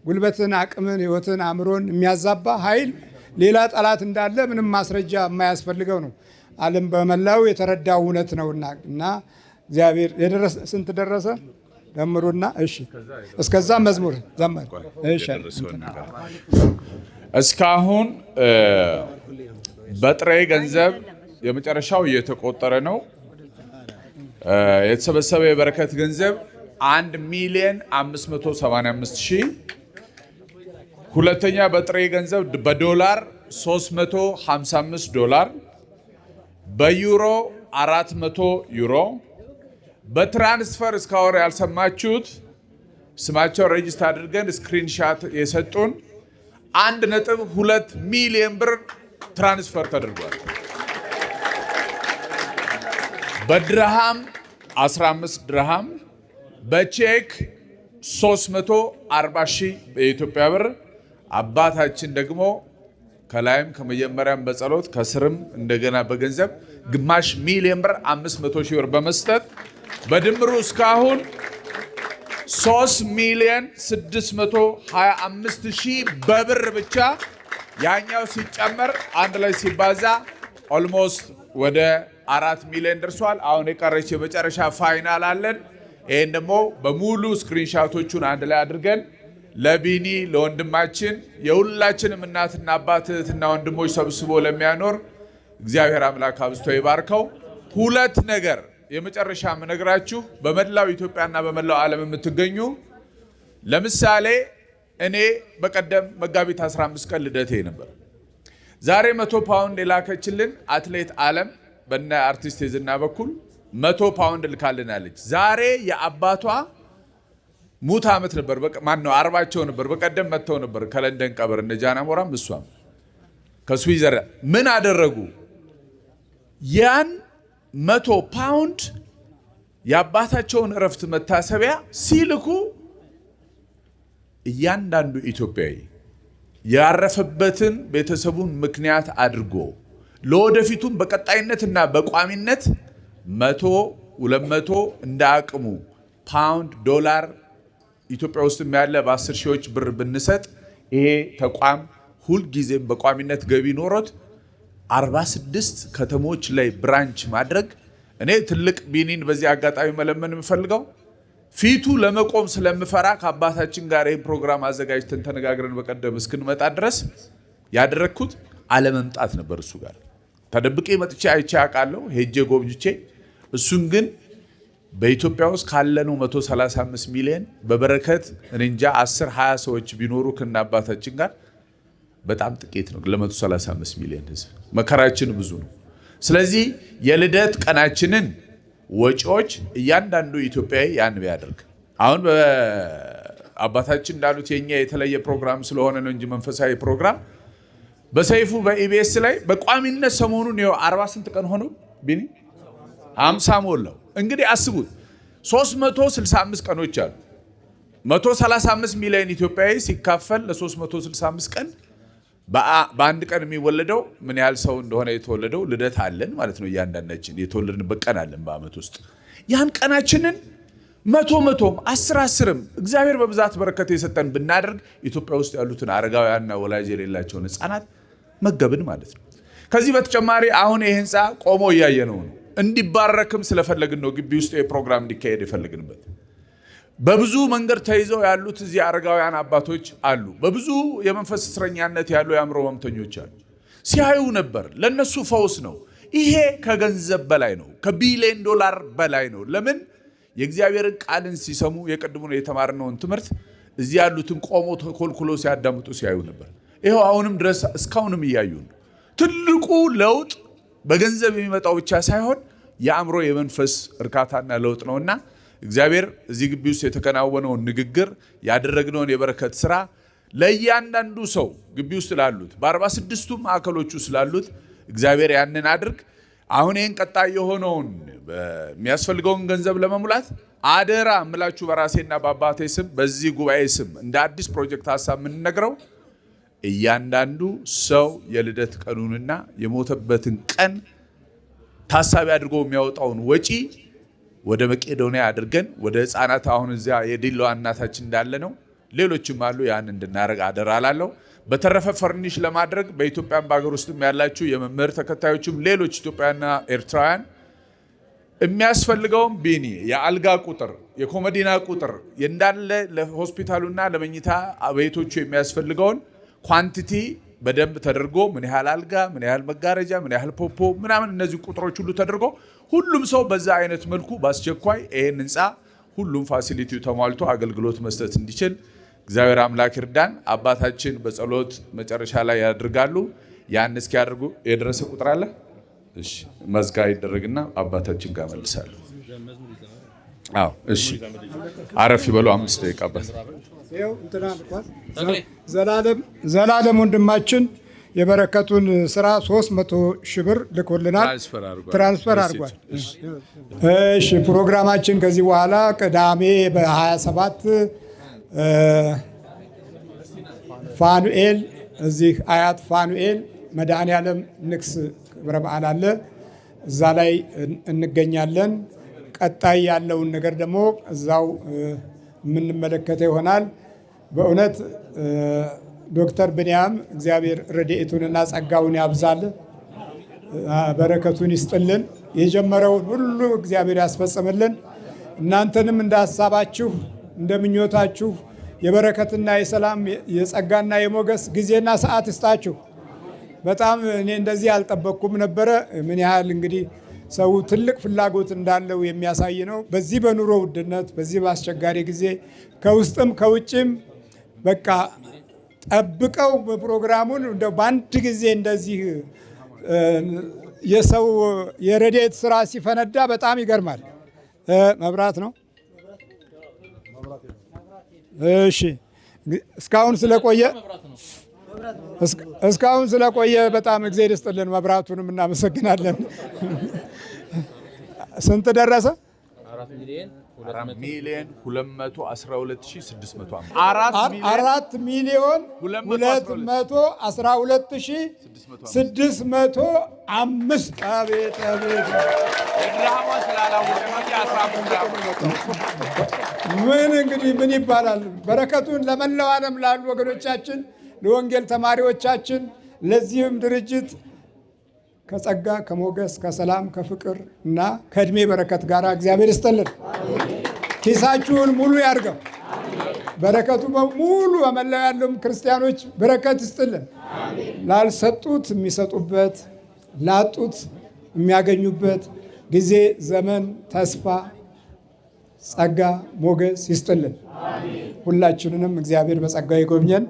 ጉልበትን፣ አቅምን፣ ህይወትን፣ አእምሮን የሚያዛባ ኃይል ሌላ ጠላት እንዳለ ምንም ማስረጃ የማያስፈልገው ነው። ዓለም በመላው የተረዳው እውነት ነውና እና እግዚአብሔር የደረሰ ስንት ደረሰ ደምሩና እሺ፣ እስከዛ መዝሙር ዘመር። እሺ፣ እስካሁን በጥሬ ገንዘብ የመጨረሻው እየተቆጠረ ነው። የተሰበሰበ የበረከት ገንዘብ 1,585,000። ሁለተኛ በጥሬ ገንዘብ በዶላር $355፣ በዩሮ 400 ዩሮ፣ በትራንስፈር እስካሁን ያልሰማችሁት ስማቸው ሬጅስተር አድርገን ስክሪንሻት የሰጡን 1.2 ሚሊዮን ብር ትራንስፈር ተደርጓል። በድርሃም 15 ድርሃም፣ በቼክ 340,000 በኢትዮጵያ ብር። አባታችን ደግሞ ከላይም ከመጀመሪያም በጸሎት ከስርም እንደገና በገንዘብ ግማሽ ሚሊዮን ብር 500,000 ብር በመስጠት በድምሩ እስካሁን 3,625,000 በብር ብቻ። ያኛው ሲጨመር አንድ ላይ ሲባዛ ኦልሞስት ወደ 4 ሚሊዮን ደርሷል። አሁን የቀረች የመጨረሻ ፋይናል አለን። ይህን ደግሞ በሙሉ ስክሪንሻቶቹን አንድ ላይ አድርገን ለቢኒ ለወንድማችን የሁላችንም እናትና አባት እህትና ወንድሞች ሰብስቦ ለሚያኖር እግዚአብሔር አምላክ አብዝቶ ይባርከው። ሁለት ነገር የመጨረሻ የምነግራችሁ በመላው ኢትዮጵያና በመላው ዓለም የምትገኙ ለምሳሌ እኔ በቀደም መጋቢት 15 ቀን ልደቴ ነበር። ዛሬ 100 ፓውንድ የላከችልን አትሌት ዓለም በእነ አርቲስት የዝና በኩል 100 ፓውንድ ልካልናለች። ዛሬ የአባቷ ሙት ዓመት ነበር። ማነው 40ቸው ነበር። በቀደም መጥተው ነበር ከለንደን ቀብር እነ ጃና ሞራም እሷም ከስዊዘርላንድ ምን አደረጉ? ያን 100 ፓውንድ የአባታቸውን እረፍት መታሰቢያ ሲልኩ እያንዳንዱ ኢትዮጵያዊ ያረፈበትን ቤተሰቡን ምክንያት አድርጎ ለወደፊቱም በቀጣይነትና በቋሚነት 100፣ 200 እንደ አቅሙ ፓውንድ፣ ዶላር ኢትዮጵያ ውስጥ ያለ በ10 ሺዎች ብር ብንሰጥ ይሄ ተቋም ሁልጊዜም በቋሚነት ገቢ ኖሮት 46 ከተሞች ላይ ብራንች ማድረግ። እኔ ትልቅ ቢኒን በዚህ አጋጣሚ መለመን የምፈልገው ፊቱ ለመቆም ስለምፈራ ከአባታችን ጋር ይህን ፕሮግራም አዘጋጅተን ተነጋግረን በቀደም እስክንመጣ ድረስ ያደረግኩት አለመምጣት ነበር። እሱ ጋር ተደብቄ መጥቼ አይቼ አውቃለሁ፣ ሄጄ ጎብኝቼ። እሱን ግን በኢትዮጵያ ውስጥ ካለነው 135 ሚሊዮን በበረከት እኔ እንጃ 10-20 ሰዎች ቢኖሩ ከና አባታችን ጋር በጣም ጥቂት ነው ለ135 ሚሊዮን ህዝብ። መከራችን ብዙ ነው። ስለዚህ የልደት ቀናችንን ወጪዎች እያንዳንዱ ኢትዮጵያዊ ያን ቢያደርግ። አሁን አባታችን እንዳሉት የኛ የተለየ ፕሮግራም ስለሆነ ነው እንጂ መንፈሳዊ ፕሮግራም በሰይፉ በኢቢኤስ ላይ በቋሚነት ሰሞኑን ነው 40 ስንት ቀን ሆኖ ቢኒ 50 ሞላው። እንግዲህ አስቡት 365 ቀኖች አሉ። 135 ሚሊዮን ኢትዮጵያዊ ሲካፈል ለ365 ቀን በአንድ ቀን የሚወለደው ምን ያህል ሰው እንደሆነ የተወለደው ልደት አለን ማለት ነው። እያንዳንዳችን የተወለድንበት ቀን አለን በአመት ውስጥ። ያን ቀናችንን 100 10 እግዚአብሔር በብዛት በረከት የሰጠን ብናደርግ ኢትዮጵያ ውስጥ ያሉትን አረጋውያንና ወላጅ የሌላቸውን ህፃናት መገብን ማለት ነው። ከዚህ በተጨማሪ አሁን ይህ ህንፃ ቆሞ እያየነው ነው። እንዲባረክም ስለፈለግን ነው ግቢ ውስጥ የፕሮግራም እንዲካሄድ የፈለግንበት። በብዙ መንገድ ተይዘው ያሉት እዚህ አረጋውያን አባቶች አሉ። በብዙ የመንፈስ እስረኛነት ያሉ የአእምሮ ህመምተኞች አሉ። ሲያዩ ነበር። ለነሱ ፈውስ ነው። ይሄ ከገንዘብ በላይ ነው። ከቢሊዮን ዶላር በላይ ነው። ለምን? የእግዚአብሔርን ቃልን ሲሰሙ የቀድሞውን የተማርነውን ትምህርት እዚህ ያሉትን ቆሞ ተኮልኩሎ ሲያዳምጡ ሲያዩ ነበር። ይሄው አሁንም ድረስ እስካሁንም እያዩ ነው። ትልቁ ለውጥ በገንዘብ የሚመጣው ብቻ ሳይሆን የአእምሮ የመንፈስ እርካታና ለውጥ ነውና እግዚአብሔር እዚህ ግቢ ውስጥ የተከናወነውን ንግግር ያደረግነውን የበረከት ስራ ለእያንዳንዱ ሰው ግቢ ውስጥ ላሉት በ46ቱ ማዕከሎች ውስጥ ላሉት እግዚአብሔር ያንን አድርግ። አሁን ይህን ቀጣይ የሆነውን የሚያስፈልገውን ገንዘብ ለመሙላት አደራ እምላችሁ በራሴና በአባቴ ስም በዚህ ጉባኤ ስም እንደ አዲስ ፕሮጀክት ሀሳብ የምንነግረው እያንዳንዱ ሰው የልደት ቀኑንና የሞተበትን ቀን ታሳቢ አድርጎ የሚያወጣውን ወጪ ወደ መቄዶንያ አድርገን ወደ ህፃናት አሁን እዚያ የዲላዋ እናታችን እንዳለ ነው፣ ሌሎችም አሉ። ያን እንድናደርግ አደራ እላለሁ። በተረፈ ፈርኒሽ ለማድረግ በኢትዮጵያም በሀገር ውስጥም ያላችሁ የመምህር ተከታዮችም ሌሎች ኢትዮጵያውያንና ኤርትራውያን የሚያስፈልገውን ቢኒ የአልጋ ቁጥር የኮመዲና ቁጥር እንዳለ ለሆስፒታሉና ለመኝታ ቤቶቹ የሚያስፈልገውን ኳንቲቲ በደንብ ተደርጎ ምን ያህል አልጋ፣ ምን ያህል መጋረጃ፣ ምን ያህል ፖፖ ምናምን እነዚህ ቁጥሮች ሁሉ ተደርጎ ሁሉም ሰው በዛ አይነት መልኩ በአስቸኳይ ይሄን ህንፃ ሁሉም ፋሲሊቲው ተሟልቶ አገልግሎት መስጠት እንዲችል እግዚአብሔር አምላክ ይርዳን። አባታችን በጸሎት መጨረሻ ላይ ያደርጋሉ። ያን እስኪያደርጉ የደረሰ ቁጥር አለ። እሺ መዝጋ ይደረግና አባታችን ጋር መልሳለሁ። አዎ እሺ አረፍ ይበሉ። 5 ደቂቃ አባት ዘላለም ወንድማችን የበረከቱን ስራ 300 ሺህ ብር ልኮልናል፣ ትራንስፈር አድርጓል። እሺ ፕሮግራማችን ከዚህ በኋላ ቅዳሜ በ27 ፋኑኤል እዚህ አያት ፋኑኤል መድኃኔዓለም ንግስ ክብረ በዓል አለ። እዛ ላይ እንገኛለን። ቀጣይ ያለውን ነገር ደግሞ እዛው የምንመለከተው ይሆናል። በእውነት ዶክተር ብንያም እግዚአብሔር ረድኤቱንና ጸጋውን ያብዛል፣ በረከቱን ይስጥልን፣ የጀመረውን ሁሉ እግዚአብሔር ያስፈጽምልን። እናንተንም እንደ ሀሳባችሁ እንደ ምኞታችሁ የበረከትና የሰላም የጸጋና የሞገስ ጊዜና ሰዓት ይስጣችሁ። በጣም እኔ እንደዚህ አልጠበቅኩም ነበረ። ምን ያህል እንግዲህ ሰው ትልቅ ፍላጎት እንዳለው የሚያሳይ ነው። በዚህ በኑሮ ውድነት፣ በዚህ በአስቸጋሪ ጊዜ ከውስጥም ከውጭም በቃ ጠብቀው ፕሮግራሙን እንደው በአንድ ጊዜ እንደዚህ የሰው የረድኤት ስራ ሲፈነዳ በጣም ይገርማል። መብራት ነው። እሺ እስካሁን ስለቆየ በጣም እግዚአብሔር ይስጥልን። መብራቱንም እናመሰግናለን። ስንት ደረሰ? 4,212,605 4,212,605 አቤት አቤት! ምን እንግዲህ ምን ይባላል? በረከቱን ለመላው ዓለም ላሉ ወገኖቻችን፣ ለወንጌል ተማሪዎቻችን፣ ለዚህም ድርጅት ከጸጋ ከሞገስ ከሰላም ከፍቅር እና ከእድሜ በረከት ጋር እግዚአብሔር ይስጥልን። ኪሳችሁን ሙሉ ያድርገው። በረከቱ ሙሉ በመላው ያሉም ክርስቲያኖች በረከት ይስጥልን። ላልሰጡት የሚሰጡበት፣ ላጡት የሚያገኙበት ጊዜ፣ ዘመን፣ ተስፋ፣ ጸጋ፣ ሞገስ ይስጥልን። ሁላችንንም እግዚአብሔር በጸጋ ይጎብኘን።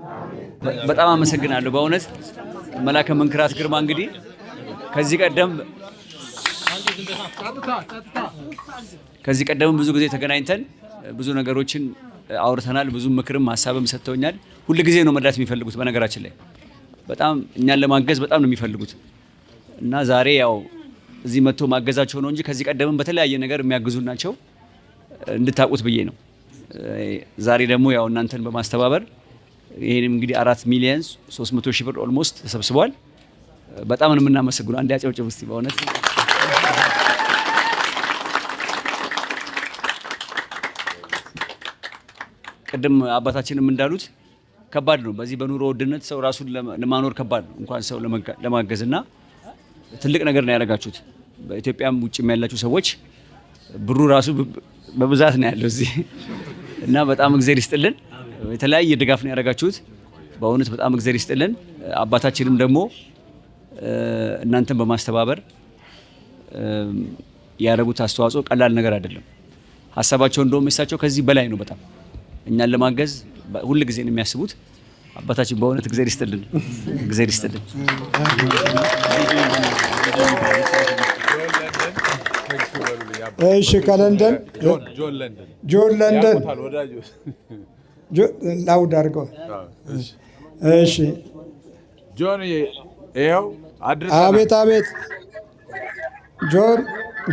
በጣም አመሰግናለሁ። በእውነት መላከ መንክራት ግርማ እንግዲህ ከዚህ ቀደም ብዙ ጊዜ ተገናኝተን ብዙ ነገሮችን አውርተናል። ብዙ ምክርም ሀሳብም ሰጥተውኛል። ሁል ጊዜ ነው መርዳት የሚፈልጉት። በነገራችን ላይ በጣም እኛን ለማገዝ በጣም ነው የሚፈልጉት እና ዛሬ ያው እዚህ መጥቶ ማገዛቸው ነው እንጂ ከዚህ ቀደምም በተለያየ ነገር የሚያግዙ ናቸው እንድታውቁት ብዬ ነው። ዛሬ ደግሞ ያው እናንተን በማስተባበር ይሄንም እንግዲህ 4,300,000 ብር ኦልሞስት ተሰብስቧል። በጣም ነው የምናመሰግነው። አንድ ያጨብጭቡ እስቲ በእውነት። ቅድም አባታችንም እንዳሉት ከባድ ነው። በዚህ በኑሮ ውድነት ሰው ራሱን ለማኖር ከባድ ነው፣ እንኳን ሰው ለማገዝና ትልቅ ነገር ነው ያደረጋችሁት። በኢትዮጵያም ውጭም ያላችሁ ሰዎች ብሩ ራሱ በብዛት ነው ያለው እዚህ እና በጣም እግዚአብሔር ይስጥልን። የተለያየ ድጋፍ ነው ያደረጋችሁት። በእውነት በጣም እግዚአብሔር ይስጥልን። አባታችንም ደግሞ እናንተን በማስተባበር ያደረጉት አስተዋጽኦ ቀላል ነገር አይደለም። ሀሳባቸው እንደውም እሳቸው ከዚህ በላይ ነው። በጣም እኛን ለማገዝ ሁል ጊዜ ነው የሚያስቡት። አባታችን በእውነት እግዚአብሔር ይስጥልን፣ እግዚአብሔር ይስጥልን። እሺ ከለንደን ጆን ለንደን ላውድ አድርገው። እሺ ጆን ይኸው አድርሰናል። አቤት አቤት።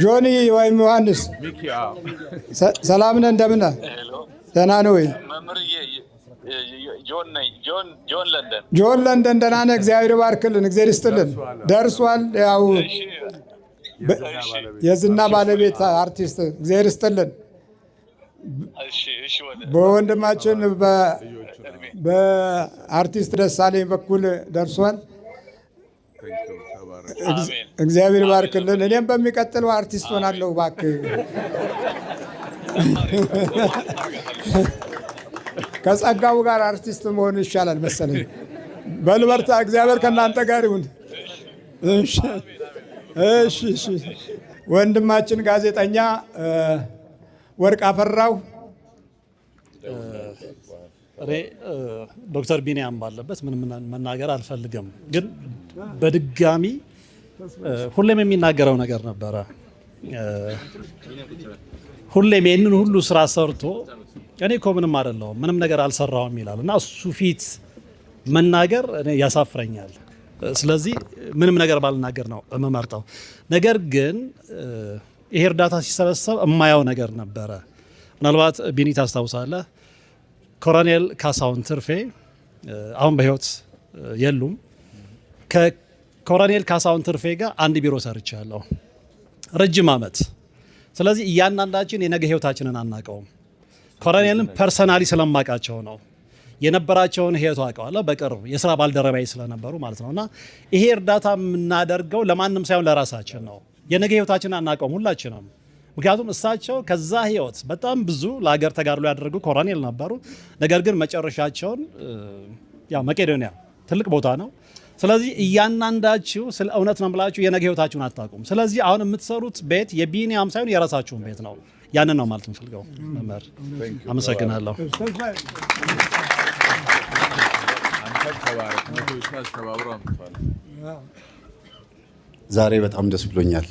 ጆኒ ወይም ዮሐንስ ሰላም ነህ? እንደምን ነህ? ደህና ነህ ወይ? ጆን ለንደን ደህና ነህ? እግዚአብሔር ይባርክልን፣ እግዚአብሔር ይስጥልን። ደርሷል። ያው የዝና ባለቤት አርቲስት እግዚአብሔር ይስጥልን። በወንድማችን በአርቲስት ደሳለኝ በኩል ደርሷል። እግዚአብሔር ይባርክልን። እኔም በሚቀጥለው አርቲስት ሆናለሁ። እባክህ ከጸጋው ጋር አርቲስት መሆን ይሻላል መሰለኝ። በልበርታ። እግዚአብሔር ከእናንተ ጋር ይሁን። እሺ ወንድማችን ጋዜጠኛ ወርቅ አፈራው እኔ ዶክተር ቢኒያም ባለበት ምንም መናገር አልፈልግም፣ ግን በድጋሚ ሁሌም የሚናገረው ነገር ነበረ። ሁሌም ይህንን ሁሉ ስራ ሰርቶ እኔ እኮ ምንም አይደለሁም ምንም ነገር አልሰራውም ይላል እና እሱ ፊት መናገር እኔ ያሳፍረኛል። ስለዚህ ምንም ነገር ባልናገር ነው የምመርጠው። ነገር ግን ይሄ እርዳታ ሲሰበሰብ የማየው ነገር ነበረ። ምናልባት ቢኒ ታስታውሳለህ፣ ኮሎኔል ካሳሁን ትርፌ አሁን በህይወት የሉም። ከኮሎኔል ካሳሁን ትርፌ ጋር አንድ ቢሮ ሰርቻለሁ ረጅም ዓመት። ስለዚህ እያንዳንዳችን የነገ ህይወታችንን አናውቀውም። ኮሎኔልን ፐርሰናሊ ስለማውቃቸው ነው የነበራቸውን ህይወት አውቀዋለሁ። በቅርብ የስራ ባልደረባይ ስለነበሩ ማለት ነውና ይሄ እርዳታ የምናደርገው ለማንም ሳይሆን ለራሳችን ነው። የነገ ህይወታችንን አናውቀውም ሁላችንም። ምክንያቱም እሳቸው ከዛ ህይወት በጣም ብዙ ለሀገር ተጋድሎ ያደረጉ ኮሎኔል ነበሩ። ነገር ግን መጨረሻቸውን ያው መቄዶንያ ትልቅ ቦታ ነው። ስለዚህ እያንዳንዳችሁ ስለ እውነት ነው ብላችሁ የነገ ህይወታችሁን አታውቁም። ስለዚህ አሁን የምትሰሩት ቤት የቢኒያም ሳይሆን የራሳችሁን ቤት ነው። ያንን ነው ማለት የምፈልገው። መምህር አመሰግናለሁ። ዛሬ በጣም ደስ ብሎኛል።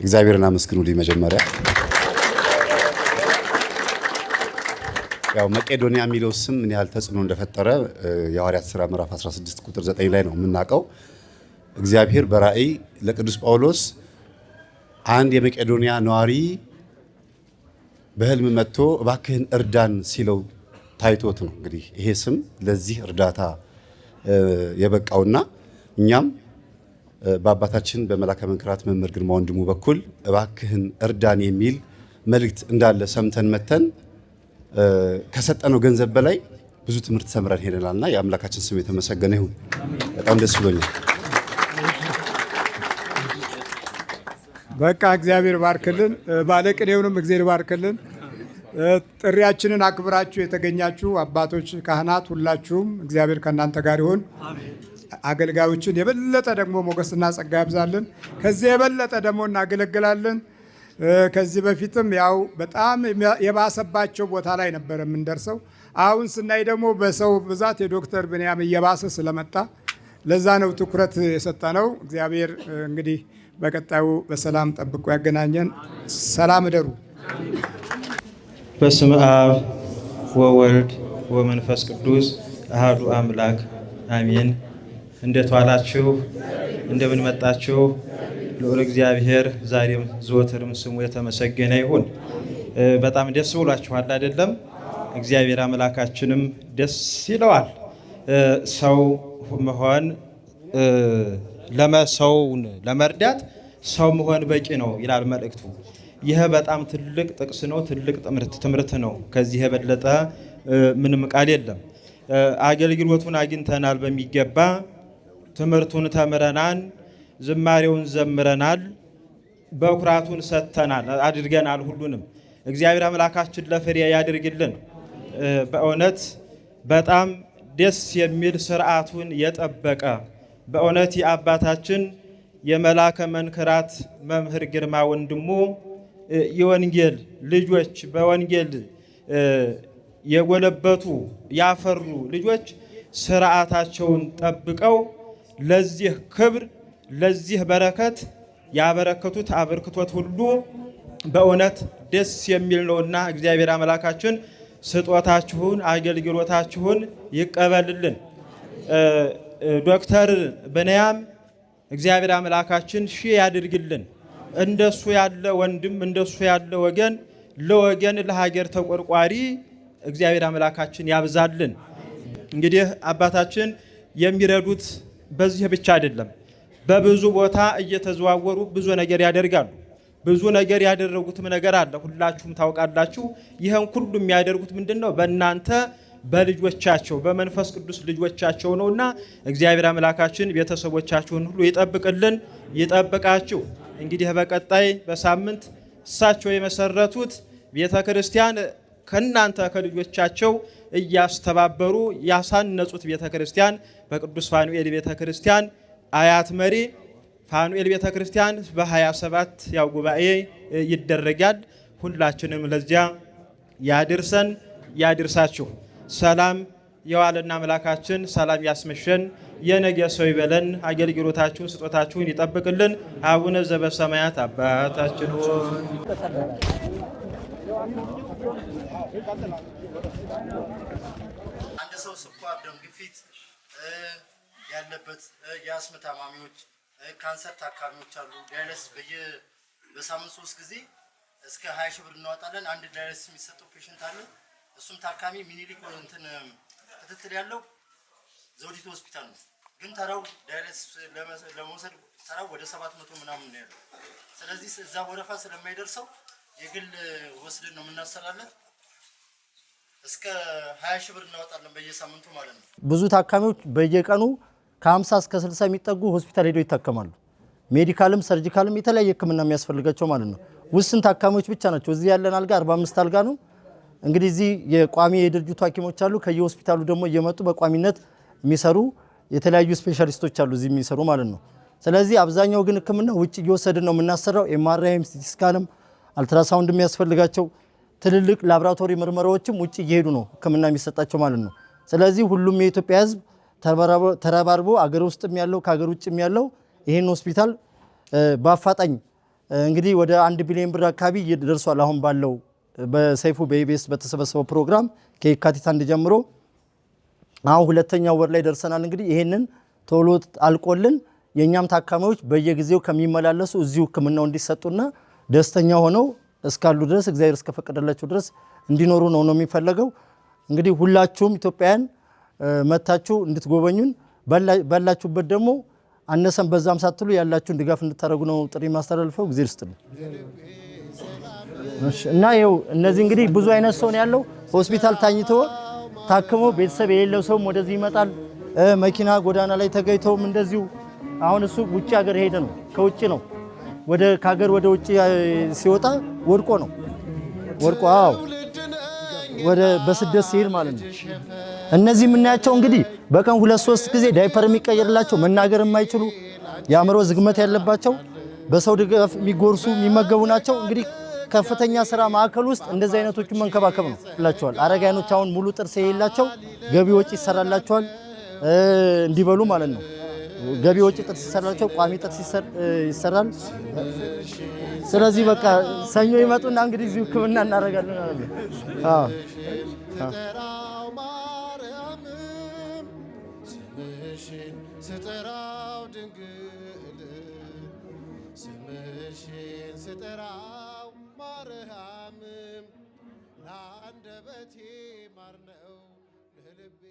እግዚአብሔርን አመስግኑልኝ። መጀመሪያ ያው መቄዶንያ የሚለው ስም ምን ያህል ተጽዕኖ እንደፈጠረ የሐዋርያት ሥራ ምዕራፍ 16 ቁጥር 9 ላይ ነው የምናውቀው። እግዚአብሔር በራእይ ለቅዱስ ጳውሎስ አንድ የመቄዶንያ ነዋሪ በህልም መጥቶ እባክህን እርዳን ሲለው ታይቶት ነው እንግዲህ ይሄ ስም ለዚህ እርዳታ የበቃውና እኛም በአባታችን በመላከ መንክራት መምህር ግርማ ወንድሙ በኩል እባክህን እርዳን የሚል መልእክት እንዳለ ሰምተን መተን ከሰጠነው ገንዘብ በላይ ብዙ ትምህርት ተምረን ሄደናልና የአምላካችን ስም የተመሰገነ ይሁን። በጣም ደስ ብሎኛል። በቃ እግዚአብሔር ባርክልን። ባለቅኔውንም እግዚአብሔር ባርክልን። ጥሪያችንን አክብራችሁ የተገኛችሁ አባቶች፣ ካህናት ሁላችሁም እግዚአብሔር ከእናንተ ጋር ይሁን። አገልጋዮችን የበለጠ ደግሞ ሞገስና ጸጋ ያብዛልን። ከዚህ የበለጠ ደግሞ እናገለግላለን። ከዚህ በፊትም ያው በጣም የባሰባቸው ቦታ ላይ ነበር የምንደርሰው። አሁን ስናይ ደግሞ በሰው ብዛት የዶክተር ብንያም እየባሰ ስለመጣ ለዛ ነው ትኩረት የሰጠነው። እግዚአብሔር እንግዲህ በቀጣዩ በሰላም ጠብቆ ያገናኘን። ሰላም እደሩ። በስመ አብ ወወልድ ወመንፈስ ቅዱስ አሐዱ አምላክ አሜን። እንዴት ዋላችሁ? እንደምን መጣችሁ? ልዑል እግዚአብሔር ዛሬም ዘወትርም ስሙ የተመሰገነ ይሁን። በጣም ደስ ብሏችኋል አይደለም? እግዚአብሔር አምላካችንም ደስ ይለዋል። ሰው መሆን ሰውን ለመርዳት ሰው መሆን በቂ ነው ይላል መልእክቱ። ይህ በጣም ትልቅ ጥቅስ ነው፣ ትልቅ ትምህርት ነው። ከዚህ የበለጠ ምንም ቃል የለም። አገልግሎቱን አግኝተናል በሚገባ ትምህርቱን ተምረናል፣ ዝማሬውን ዘምረናል፣ በኩራቱን ሰጥተናል፣ አድርገናል። ሁሉንም እግዚአብሔር አምላካችን ለፍሬ ያድርግልን። በእውነት በጣም ደስ የሚል ስርዓቱን የጠበቀ በእውነት የአባታችን የመላከ መንክራት መምህር ግርማ ወንድሙ የወንጌል ልጆች በወንጌል የጎለበቱ ያፈሩ ልጆች ስርዓታቸውን ጠብቀው ለዚህ ክብር ለዚህ በረከት ያበረከቱት አበርክቶት ሁሉ በእውነት ደስ የሚል ነውና እግዚአብሔር አምላካችን ስጦታችሁን አገልግሎታችሁን ይቀበልልን። ዶክተር ብንያም እግዚአብሔር አምላካችን ሺህ ያድርግልን። እንደሱ ያለ ወንድም እንደሱ ያለ ወገን ለወገን ለሀገር ተቆርቋሪ እግዚአብሔር አምላካችን ያብዛልን። እንግዲህ አባታችን የሚረዱት በዚህ ብቻ አይደለም። በብዙ ቦታ እየተዘዋወሩ ብዙ ነገር ያደርጋሉ። ብዙ ነገር ያደረጉትም ነገር አለ፣ ሁላችሁም ታውቃላችሁ። ይህን ሁሉ የሚያደርጉት ምንድነው? በእናንተ በልጆቻቸው በመንፈስ ቅዱስ ልጆቻቸው ነውና እግዚአብሔር አምላካችን ቤተሰቦቻችሁን ሁሉ ይጠብቅልን ይጠብቃችሁ። እንግዲህ በቀጣይ በሳምንት እሳቸው የመሰረቱት ቤተክርስቲያን ከናንተ ከልጆቻቸው እያስተባበሩ ያሳነጹት ቤተክርስቲያን በቅዱስ ፋኑኤል ቤተክርስቲያን አያት መሪ ፋኑኤል ቤተክርስቲያን በ27 ያው ጉባኤ ይደረጋል። ሁላችንም ለዚያ ያድርሰን ያድርሳችሁ። ሰላም የዋለና አምላካችን ሰላም ያስመሸን። የነገ ሰው ይበለን። አገልግሎታችሁን ስጦታችሁን ይጠብቅልን። አቡነ ዘበሰማያት አባታችን ሆይ አንድ ሰው ስኳር፣ ደም ግፊት ያለበት የአስም ታማሚዎች፣ ካንሰር ታካሚዎች አሉ። ዳያሊሲስ በሳምንት 3 ጊዜ እስከ 20 ሺህ ብር እናወጣለን። አንድ ዳያሊሲስ የሚሰጠው ፔሽንት አለ። እሱም ታካሚ ሚኒሊክ እንትን ክትትል ያለው ዘውዲቱ ሆስፒታል ነው። ግን ተራው ዳያሊሲስ ለመውሰድ ተራው ወደ 700 ምናምን ነው ያለው። ስለዚህ እዛ ወረፋ ስለማይደርሰው የግል ወስደን ነው የምናሰራለን። እስከ 20 ሺህ ብር እናወጣለን በየሳምንቱ ማለት ነው። ብዙ ታካሚዎች በየቀኑ ከ50 እስከ 60 የሚጠጉ ሆስፒታል ሄደው ይታከማሉ። ሜዲካልም ሰርጂካልም የተለያየ ሕክምና የሚያስፈልጋቸው ማለት ነው። ውስን ታካሚዎች ብቻ ናቸው። እዚህ ያለን አልጋ 45 አልጋ ነው። እንግዲህ እዚህ የቋሚ የድርጅቱ ሐኪሞች አሉ። ከየሆስፒታሉ ደግሞ እየመጡ በቋሚነት የሚሰሩ የተለያዩ ስፔሻሊስቶች አሉ እዚህ የሚሰሩ ማለት ነው። ስለዚህ አብዛኛው ግን ሕክምና ውጭ እየወሰድን ነው የምናሰራው። ኤምአርአይም ሲቲ ስካንም አልትራሳውንድ የሚያስፈልጋቸው ትልልቅ ላቦራቶሪ ምርመራዎችም ውጭ እየሄዱ ነው ሕክምና የሚሰጣቸው ማለት ነው። ስለዚህ ሁሉም የኢትዮጵያ ሕዝብ ተረባርቦ አገር ውስጥም ያለው ከአገር ውጭም ያለው ይሄን ሆስፒታል በአፋጣኝ እንግዲህ ወደ 1 ቢሊዮን ብር አካባቢ ደርሷል። አሁን ባለው በሰይፉ በኢቢኤስ በተሰበሰበው ፕሮግራም ከየካቲት 1 ጀምሮ አሁን 2ኛው ወር ላይ ደርሰናል። እንግዲህ ይሄንን ቶሎ አልቆልን የኛም ታካሚዎች በየጊዜው ከሚመላለሱ እዚሁ ሕክምናው እንዲሰጡና ደስተኛ ሆነው እስካሉ ድረስ እግዚአብሔር እስከፈቀደላቸው ድረስ እንዲኖሩ ነው የሚፈለገው። እንግዲህ ሁላችሁም ኢትዮጵያውያን መታችሁ እንድትጎበኙን ባላችሁበት ደግሞ አነሰም በዛም ሳትሉ ያላችሁን ድጋፍ እንድታደርጉ ነው ጥሪ ማስተላልፈው። እግዚአብሔር ይስጥልኝ። እና ይኸው እነዚህ እንግዲህ ብዙ አይነት ሰው ነው ያለው። ሆስፒታል ታኝቶ ታክሞ ቤተሰብ የሌለው ሰውም ወደዚህ ይመጣል። መኪና ጎዳና ላይ ተገኝተውም እንደዚሁ አሁን እሱ ውጭ ሀገር ሄደ ነው ከውጭ ነው ወደ ከሀገር ወደ ውጭ ሲወጣ ወድቆ ነው ወድቆ ወደ በስደት ሲሄድ ማለት ነው። እነዚህ የምናያቸው እንግዲህ በቀን 2-3 ጊዜ ዳይፐር የሚቀየርላቸው መናገር የማይችሉ የአእምሮ ዝግመት ያለባቸው በሰው ድጋፍ የሚጎርሱ የሚመገቡ ናቸው። እንግዲህ ከፍተኛ ስራ ማዕከል ውስጥ እንደዚህ አይነቶቹን መንከባከብ ነው ይላቸዋል። አረጋኖች አሁን ሙሉ ጥርስ የሌላቸው ገቢ ወጪ ይሰራላቸዋል እንዲበሉ ማለት ነው። ገቢ ወጪ ጥርስ ይሰራላቸው፣ ቋሚ ጥርስ ይሰራል። ስለዚህ በቃ ሰኞ ይመጡና እንግዲህ እዚሁ ሕክምና እናደርጋለን ማለት ነው። ስጠራው ድንግል ስምሽን ስጠራው ማርያም ለአንደበቴ ማር ነው ለልቤ